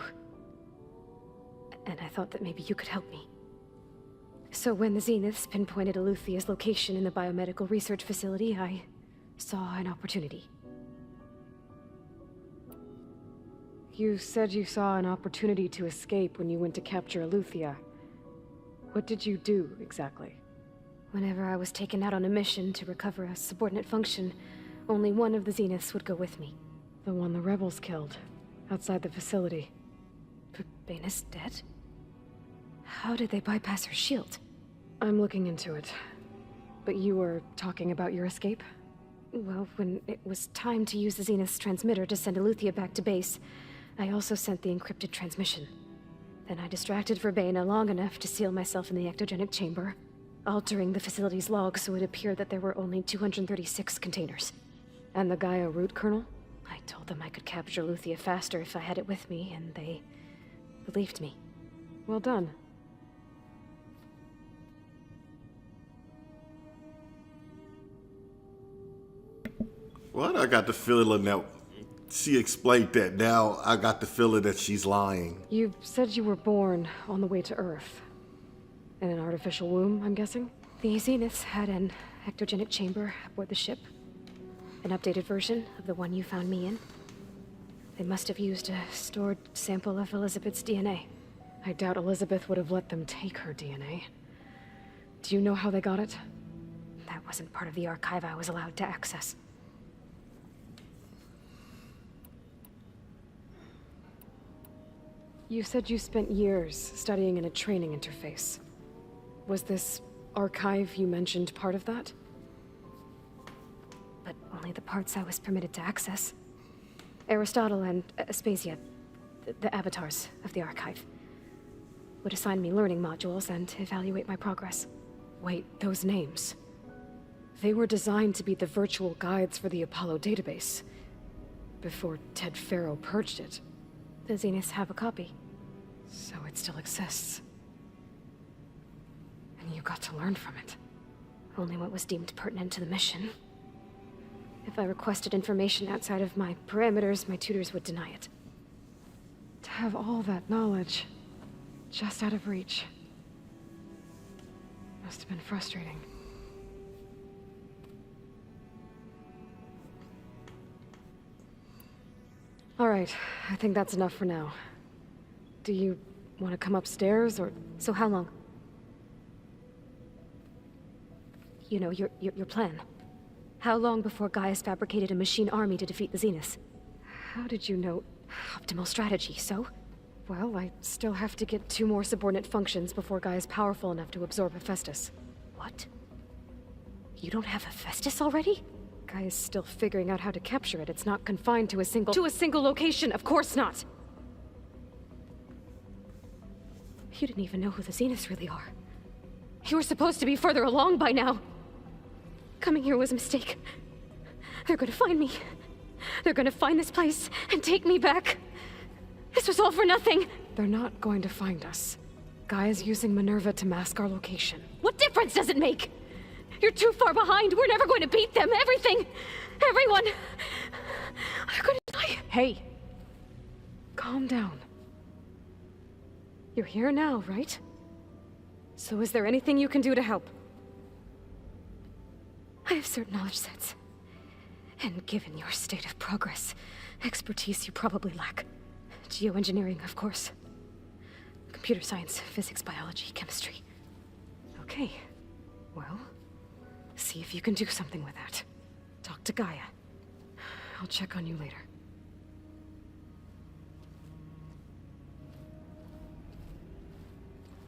And I thought that maybe you could help me. So when the Zeniths pinpointed Eluthia's location in the biomedical research facility, I saw an opportunity. You said you saw an opportunity to escape when you went to capture Eluthia. What did you do, exactly? Whenever I was taken out on a mission to recover a subordinate function, only one of the Zeniths would go with me. The one the rebels killed, outside the facility. Bane's dead? How did they bypass her shield? I'm looking into it. But you were talking about your escape? Well, when it was time to use the Zenith's transmitter to send Eluthia back to base, I also sent the encrypted transmission. Then I distracted Verbena long enough to seal myself in the ectogenic chamber, altering the facility's log so it appeared that there were only 236 containers. And the Gaia root kernel? I told them I could capture Eluthia faster if I had it with me, and they believed me. Well done. What? I got the feeling that she explained that. Now I got the feeling that she's lying. You said you were born on the way to Earth. In an artificial womb, I'm guessing? The Zeniths had an ectogenic chamber aboard the ship. An updated version of the one you found me in. They must have used a stored sample of Elizabeth's DNA. I doubt Elizabeth would have let them take her DNA. Do you know how they got it? That wasn't part of the archive I was allowed to access. You said you spent years studying in a training interface. Was this archive you mentioned part of that? But only the parts I was permitted to access. Aristotle and Aspasia, the avatars of the archive, would assign me learning modules and evaluate my progress. Wait, those names. They were designed to be the virtual guides for the Apollo database, before Ted Faro purged it. The Zeniths have a copy, so it still exists. And you got to learn from it. Only what was deemed pertinent to the mission. If I requested information outside of my parameters, my tutors would deny it. To have all that knowledge, just out of reach, must have been frustrating. All right, I think that's enough for now. Do you want to come upstairs, or... So how long? You know, your plan. How long before Gaia's fabricated a machine army to defeat the Zeniths? How did you know? Optimal strategy, so? Well, I still have to get 2 more subordinate functions before Gaia's powerful enough to absorb Hephaestus. What? You don't have Hephaestus already? Gaia's still figuring out how to capture it. It's not confined to a single... To a single location, of course not! You didn't even know who the Zeniths really are. You were supposed to be further along by now. Coming here was a mistake. They're gonna find me. They're gonna find this place and take me back. This was all for nothing. They're not going to find us. Gaia's using Minerva to mask our location. What difference does it make? You're too far behind. We're never going to beat them. Everything. Everyone. They're gonna die. Hey. Calm down. You're here now, right? So is there anything you can do to help? I have certain knowledge sets. And given your state of progress, expertise you probably lack. Geoengineering, of course. Computer science, physics, biology, chemistry. Okay. Well, see if you can do something with that. Talk to Gaia. I'll check on you later.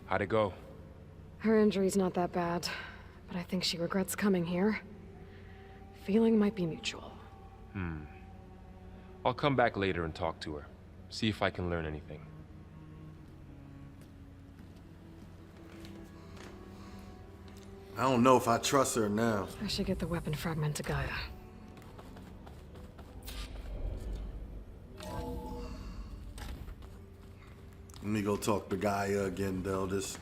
How'd it go? Her injury's not that bad, but I think she regrets coming here. Feeling might be mutual. I'll come back later and talk to her. See if I can learn anything. I don't know if I trust her now. I should get the weapon fragment to Gaia. Let me go talk to Gaia again, though. This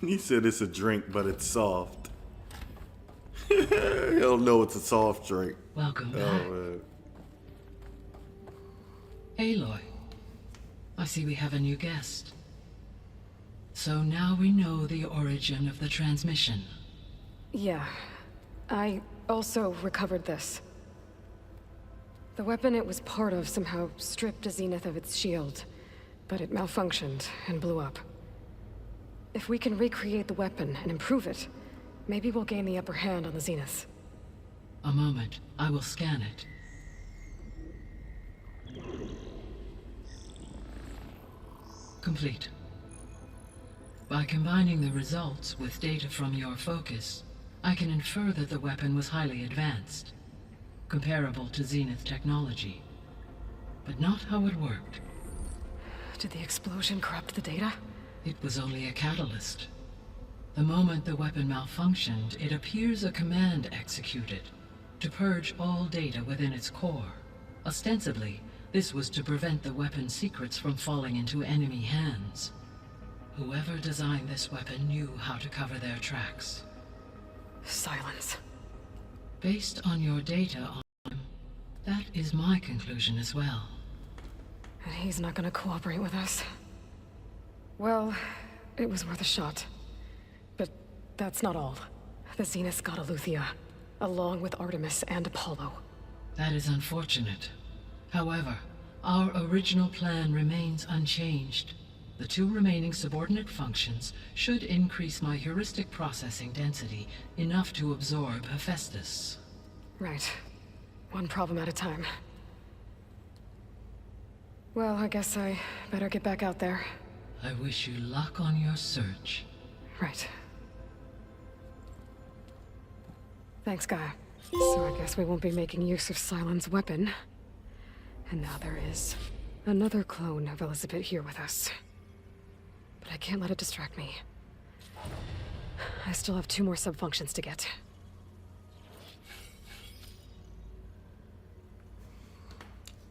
He said it's a drink, but it's soft. He'll know it's a soft drink. Welcome back. Man. Aloy, I see we have a new guest. So now we know the origin of the transmission. Yeah. I also recovered this. The weapon it was part of somehow stripped a Zenith of its shield, but it malfunctioned and blew up. If we can recreate the weapon and improve it, maybe we'll gain the upper hand on the Zeniths. A moment. I will scan it. Complete. By combining the results with data from your focus, I can infer that the weapon was highly advanced, comparable to Zenith technology, but not how it worked. Did the explosion corrupt the data? It was only a catalyst. The moment the weapon malfunctioned, it appears a command executed to purge all data within its core. Ostensibly, this was to prevent the weapon's secrets from falling into enemy hands. Whoever designed this weapon knew how to cover their tracks. Silence. Based on your data on him, that is my conclusion as well. And he's not gonna cooperate with us. Well, it was worth a shot. But that's not all. The Zeniths got Eleuthia, along with Artemis and Apollo. That is unfortunate. However, our original plan remains unchanged. The 2 remaining subordinate functions should increase my heuristic processing density enough to absorb Hephaestus. Right. One problem at a time. Well, I guess I better get back out there. I wish you luck on your search. Right. Thanks, Gaia. So I guess we won't be making use of Cylon's weapon. And now there is another clone of Elizabeth here with us. But I can't let it distract me. I still have 2 more sub-functions to get.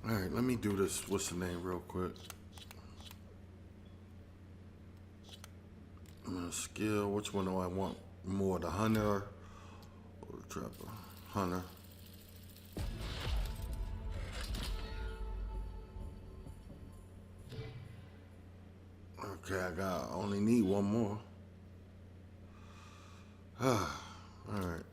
Alright, let me do this. What's the name real quick? I'm gonna skill. Which one do I want more? The hunter or the trapper? Hunter. Okay, I only need 1 more. Alright.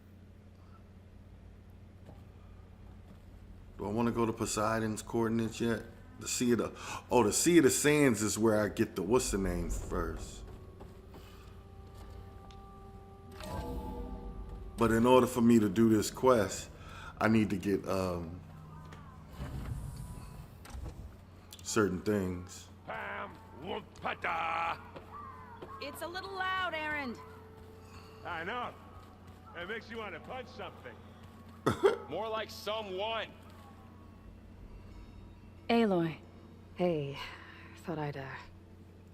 Do I want to go to Poseidon's coordinates yet? The Sea of the Sea of the Sands is where I get the what's the name first. But in order for me to do this quest, I need to get certain things. It's a little loud, Erend. I know. It makes you want to punch something. More like someone. Aloy. Hey, thought I'd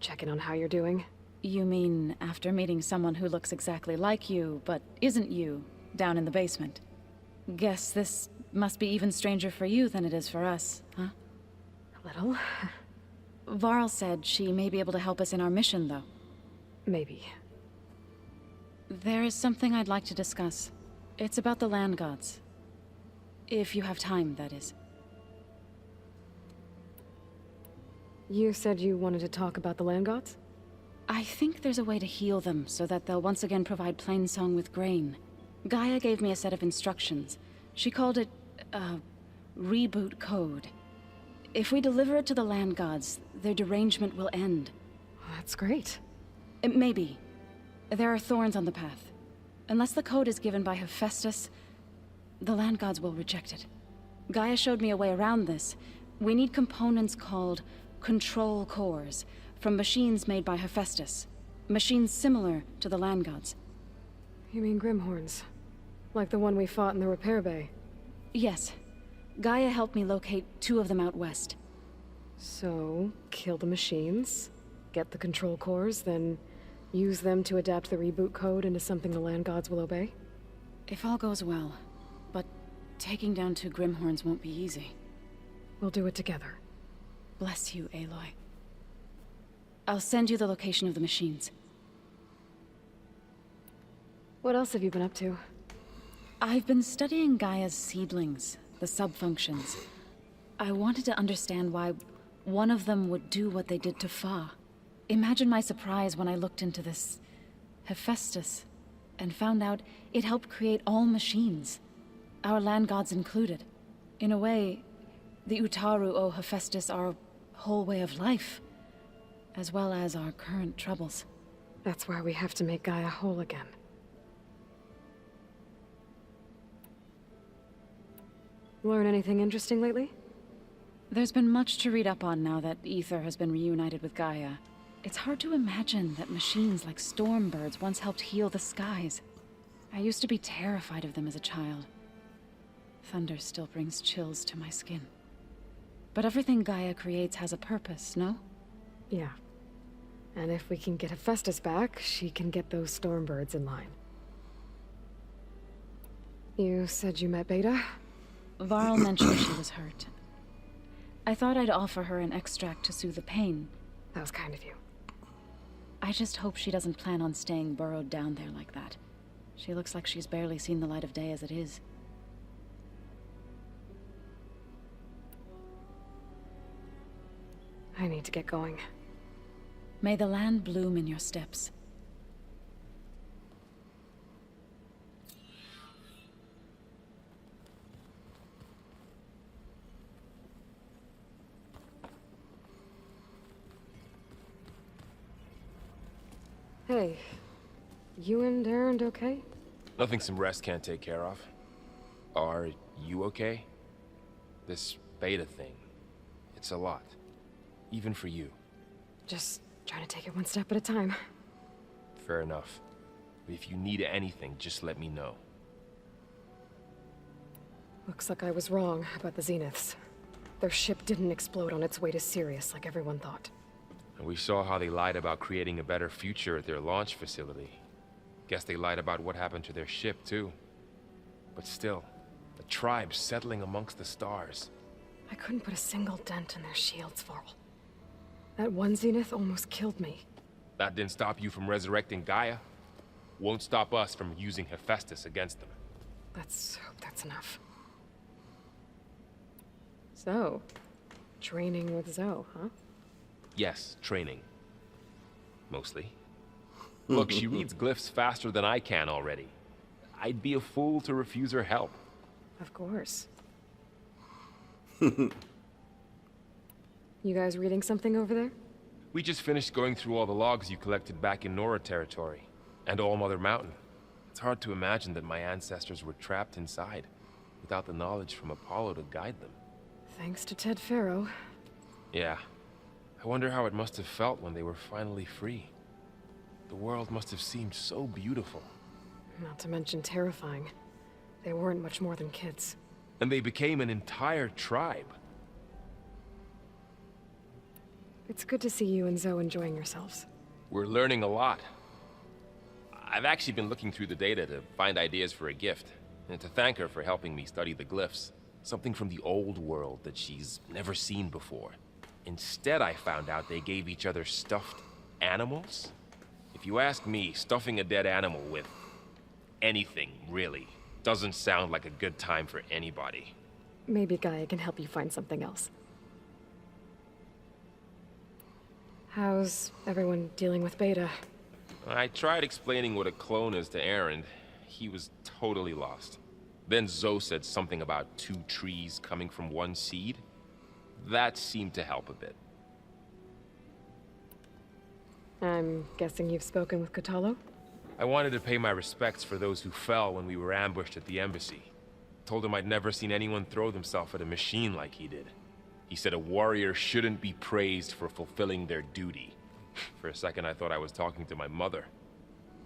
check in on how you're doing. You mean after meeting someone who looks exactly like you, but isn't you, down in the basement? Guess this must be even stranger for you than it is for us, huh? A little. Varl said she may be able to help us in our mission, though. Maybe. There is something I'd like to discuss. It's about the land gods. If you have time, that is. You said you wanted to talk about the land gods? I think there's a way to heal them so that they'll once again provide Plainsong with grain. Gaia gave me a set of instructions. She called it, reboot code. If we deliver it to the land gods, their derangement will end. That's great. Maybe. There are thorns on the path. Unless the code is given by Hephaestus, the land gods will reject it. Gaia showed me a way around this. We need components called control cores, from machines made by Hephaestus. Machines similar to the land gods. You mean Grimhorns? Like the one we fought in the repair bay? Yes. Gaia helped me locate 2 of them out west. So, kill the machines, get the control cores, then use them to adapt the reboot code into something the land gods will obey? If all goes well. But taking down 2 Grimhorns won't be easy. We'll do it together. Bless you, Aloy. I'll send you the location of the machines. What else have you been up to? I've been studying Gaia's seedlings, the subfunctions. I wanted to understand why one of them would do what they did to Fa. Imagine my surprise when I looked into this Hephaestus and found out it helped create all machines, our land gods included. In a way, the Utaru owe Hephaestus our whole way of life, as well as our current troubles. That's why we have to make Gaia whole again. Learn anything interesting lately? There's been much to read up on now that Ether has been reunited with Gaia. It's hard to imagine that machines like Stormbirds once helped heal the skies. I used to be terrified of them as a child. Thunder still brings chills to my skin. But everything Gaia creates has a purpose, no? Yeah. And if we can get Hephaestus back, she can get those Stormbirds in line. You said you met Beta? Varl mentioned she was hurt. I thought I'd offer her an extract to soothe the pain. That was kind of you. I just hope she doesn't plan on staying burrowed down there like that. She looks like she's barely seen the light of day as it is. I need to get going. May the land bloom in your steps. Hey, you and Erend okay? Nothing some rest can't take care of. Are you okay? This beta thing, it's a lot. Even for you. Just trying to take it one step at a time. Fair enough. But if you need anything, just let me know. Looks like I was wrong about the Zeniths. Their ship didn't explode on its way to Sirius like everyone thought. And we saw how they lied about creating a better future at their launch facility. Guess they lied about what happened to their ship, too. But still, the tribe settling amongst the stars. I couldn't put a single dent in their shields, Varl. That one Zenith almost killed me. That didn't stop you from resurrecting Gaia. Won't stop us from using Hephaestus against them. Let's hope that's enough. So, training with Zoe, huh? Yes, training. Mostly. Look, she reads glyphs faster than I can already. I'd be a fool to refuse her help. Of course. You guys reading something over there? We just finished going through all the logs you collected back in Nora territory, and All Mother Mountain. It's hard to imagine that my ancestors were trapped inside, without the knowledge from Apollo to guide them. Thanks to Ted Faro. Yeah. I wonder how it must have felt when they were finally free. The world must have seemed so beautiful. Not to mention terrifying. They weren't much more than kids. And they became an entire tribe. It's good to see you and Zoe enjoying yourselves. We're learning a lot. I've actually been looking through the data to find ideas for a gift, and to thank her for helping me study the glyphs. Something from the old world that she's never seen before. Instead, I found out they gave each other stuffed animals. If you ask me, stuffing a dead animal with anything, really, doesn't sound like a good time for anybody. Maybe Gaia can help you find something else. How's everyone dealing with Beta? I tried explaining what a clone is to Erend. He was totally lost. Then Zoe said something about 2 trees coming from 1 seed. That seemed to help a bit. I'm guessing you've spoken with Kotallo? I wanted to pay my respects for those who fell when we were ambushed at the embassy. Told him I'd never seen anyone throw themselves at a machine like he did. He said a warrior shouldn't be praised for fulfilling their duty. For a second I thought I was talking to my mother.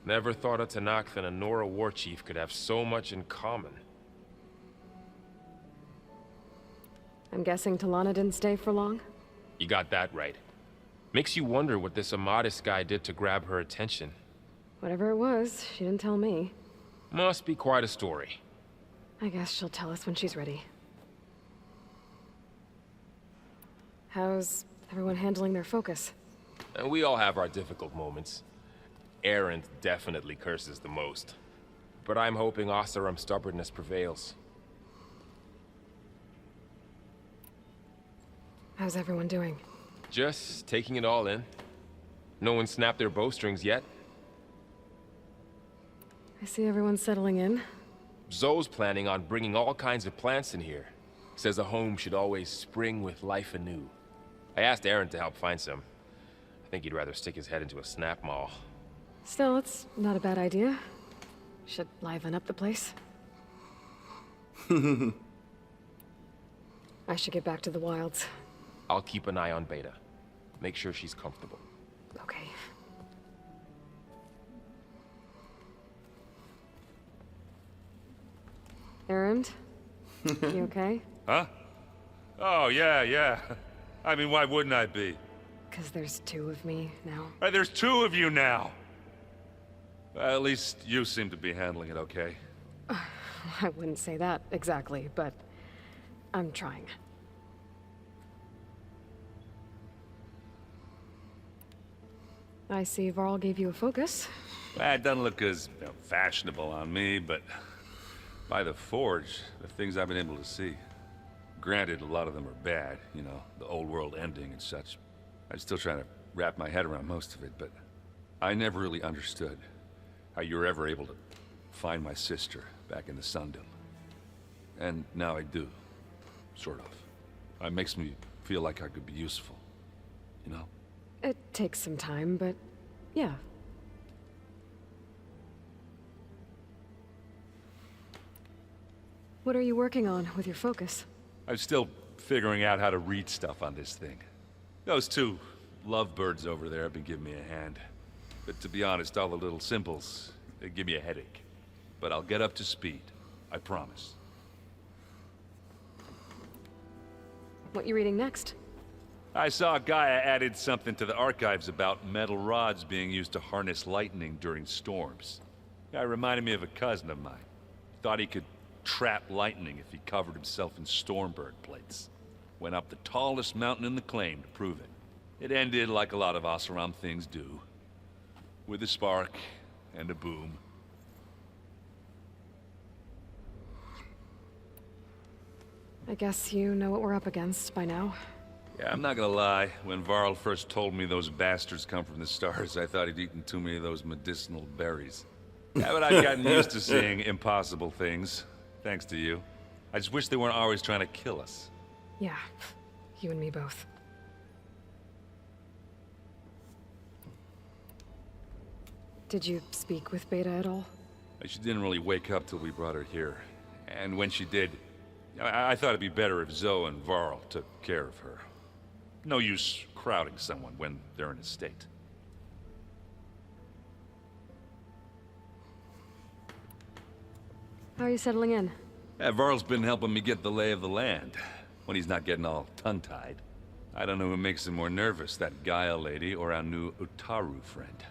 Never thought a Tenakth and a Nora war chief could have so much in common. I'm guessing Talana didn't stay for long? You got that right. Makes you wonder what this Amadis guy did to grab her attention. Whatever it was, she didn't tell me. Must be quite a story. I guess she'll tell us when she's ready. How's everyone handling their focus? And we all have our difficult moments. Erend definitely curses the most. but I'm hoping Oseram's stubbornness prevails. How's everyone doing? Just taking it all in. No one snapped their bowstrings yet. I see everyone's settling in. Zoe's planning on bringing all kinds of plants in here. Says a home should always spring with life anew. I asked Aaron to help find some. I think he'd rather stick his head into a snap mall. Still, it's not a bad idea. Should liven up the place. I should get back to the wilds. I'll keep an eye on Beta. Make sure she's comfortable. Okay. Aaron? You okay? Huh? Oh, yeah. I mean, why wouldn't I be? Because there's two of me now. There's two of you now! At least you seem to be handling it okay. I wouldn't say that exactly, but I'm trying. I see Varl gave you a focus. It doesn't look as fashionable on me, but by the Forge, the things I've been able to see. Granted, a lot of them are bad, you know, the old world ending and such. I'm still trying to wrap my head around most of it, but I never really understood how you were ever able to find my sister back in the Sundom. And now I do, sort of. It makes me feel like I could be useful, you know? It takes some time, but yeah. What are you working on with your focus? I'm still figuring out how to read stuff on this thing. Those two lovebirds over there have been giving me a hand. But to be honest, all the little symbols, they give me a headache. But I'll get up to speed, I promise. What you reading next? I saw Gaia added something to the archives about metal rods being used to harness lightning during storms. Guy reminded me of a cousin of mine. Thought he could trap lightning if he covered himself in Stormbird plates. Went up the tallest mountain in the claim to prove it. It ended like a lot of Oseram things do. With a spark and a boom. I guess you know what we're up against by now. Yeah, I'm not gonna lie. When Varl first told me those bastards come from the stars, I thought he'd eaten too many of those medicinal berries. Yeah, but I've gotten used to seeing impossible things, thanks to you. I just wish they weren't always trying to kill us. Yeah, you and me both. Did you speak with Beta at all? She didn't really wake up till we brought her here. And when she did, I thought it'd be better if Zoe and Varl took care of her. No use crowding someone when they're in a state. How are you settling in? Varl's been helping me get the lay of the land, when he's not getting all tongue-tied. I don't know who makes him more nervous, that Gaia lady or our new Utaru friend.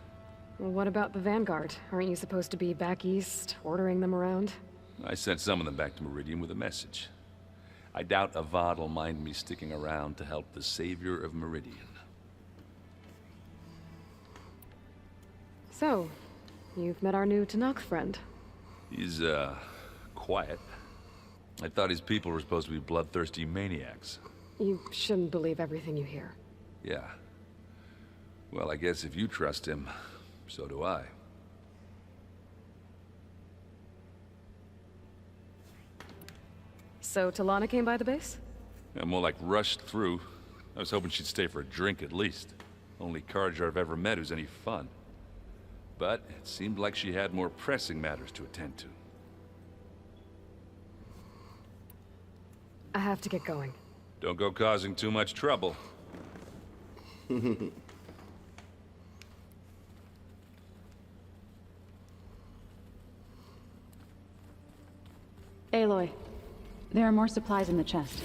Well, what about the Vanguard? Aren't you supposed to be back east, ordering them around? I sent some of them back to Meridian with a message. I doubt Avad will mind me sticking around to help the savior of Meridian. So, you've met our new Tanakh friend. He's, quiet. I thought his people were supposed to be bloodthirsty maniacs. You shouldn't believe everything you hear. Yeah. Well, I guess if you trust him, so do I. So Talana came by the base? Yeah, more like rushed through. I was hoping she'd stay for a drink at least. Only Carja I've ever met who's any fun. But it seemed like she had more pressing matters to attend to. I have to get going. Don't go causing too much trouble. Aloy, there are more supplies in the chest.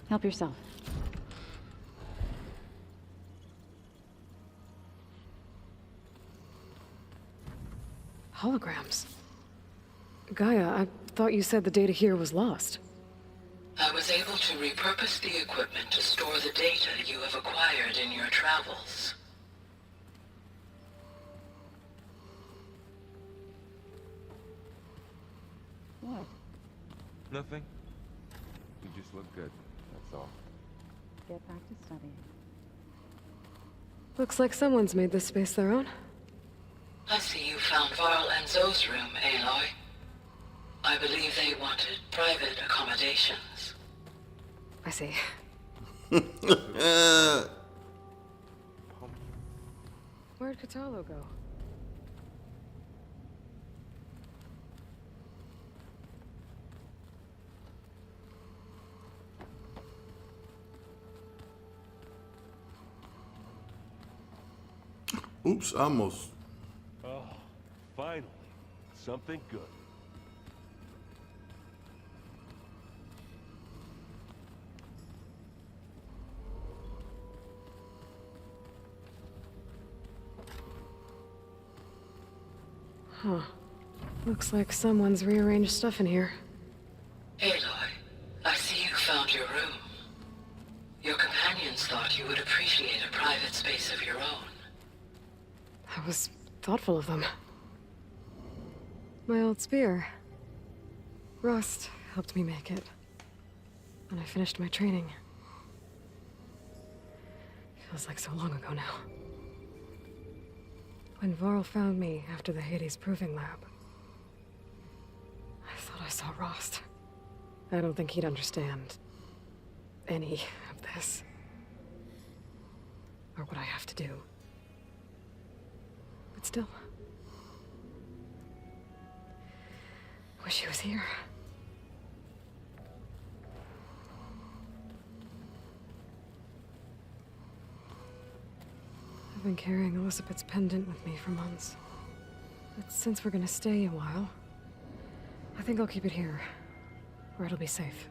Help yourself. Holograms. Gaia, I thought you said the data here was lost. I was able to repurpose the equipment to store the data you have acquired in your travels. Nothing. You just look good, that's all. Get back to studying. Looks like someone's made this space their own. I see you found Varl and Zoe's room, Aloy. I believe they wanted private accommodations. I see. Where'd Katalo go? Oops, almost. Oh, finally. Something good. Huh. Looks like someone's rearranged stuff in here. Aloy, I see you found your room. Your companions thought you would appreciate a private space of your own. That was thoughtful of them. My old spear. Rust helped me make it. When I finished my training. Feels like so long ago now. When Varl found me after the Hades Proving Lab, I thought I saw Rost. I don't think he'd understand any of this. Or what I have to do. But still. Wish he was here. I've been carrying Elizabeth's pendant with me for months. But since we're gonna stay a while, I think I'll keep it here, where it'll be safe.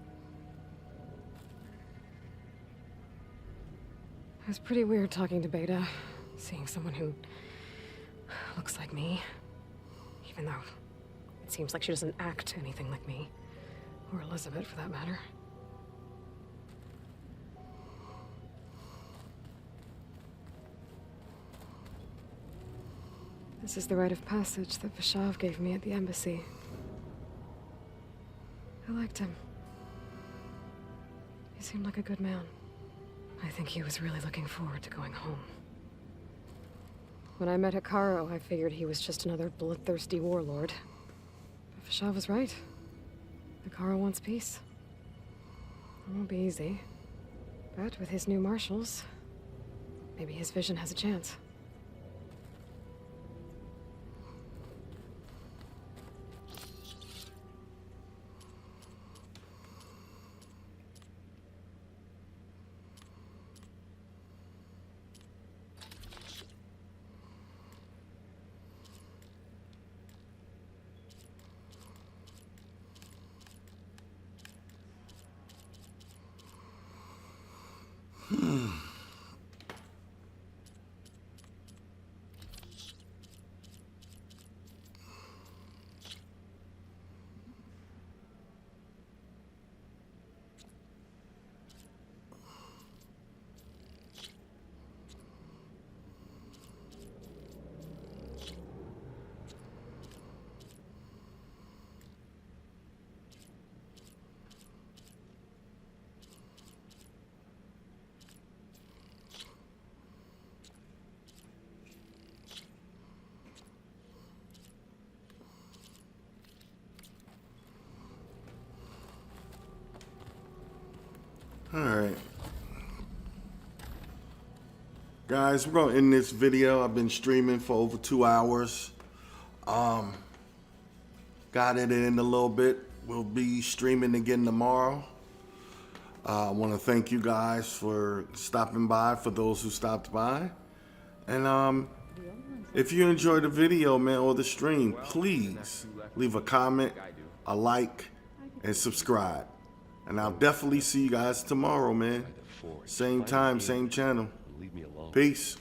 It was pretty weird talking to Beta, seeing someone who looks like me, even though it seems like she doesn't act anything like me, or Elizabeth for that matter. This is the rite of passage that Vashav gave me at the embassy. I liked him. He seemed like a good man. I think he was really looking forward to going home. When I met Hikaru, I figured he was just another bloodthirsty warlord. But Vashav was right. Hikaru wants peace. It won't be easy. But with his new marshals, maybe his vision has a chance. Alright. Guys, we're going to end this video. I've been streaming for over 2 hours. Got it in a little bit. We'll be streaming again tomorrow. I want to thank you guys for stopping by, for those who stopped by. And if you enjoyed the video, man, or the stream, please leave a comment, a like, and subscribe. And I'll definitely see you guys tomorrow, man. Same time, same channel. Peace.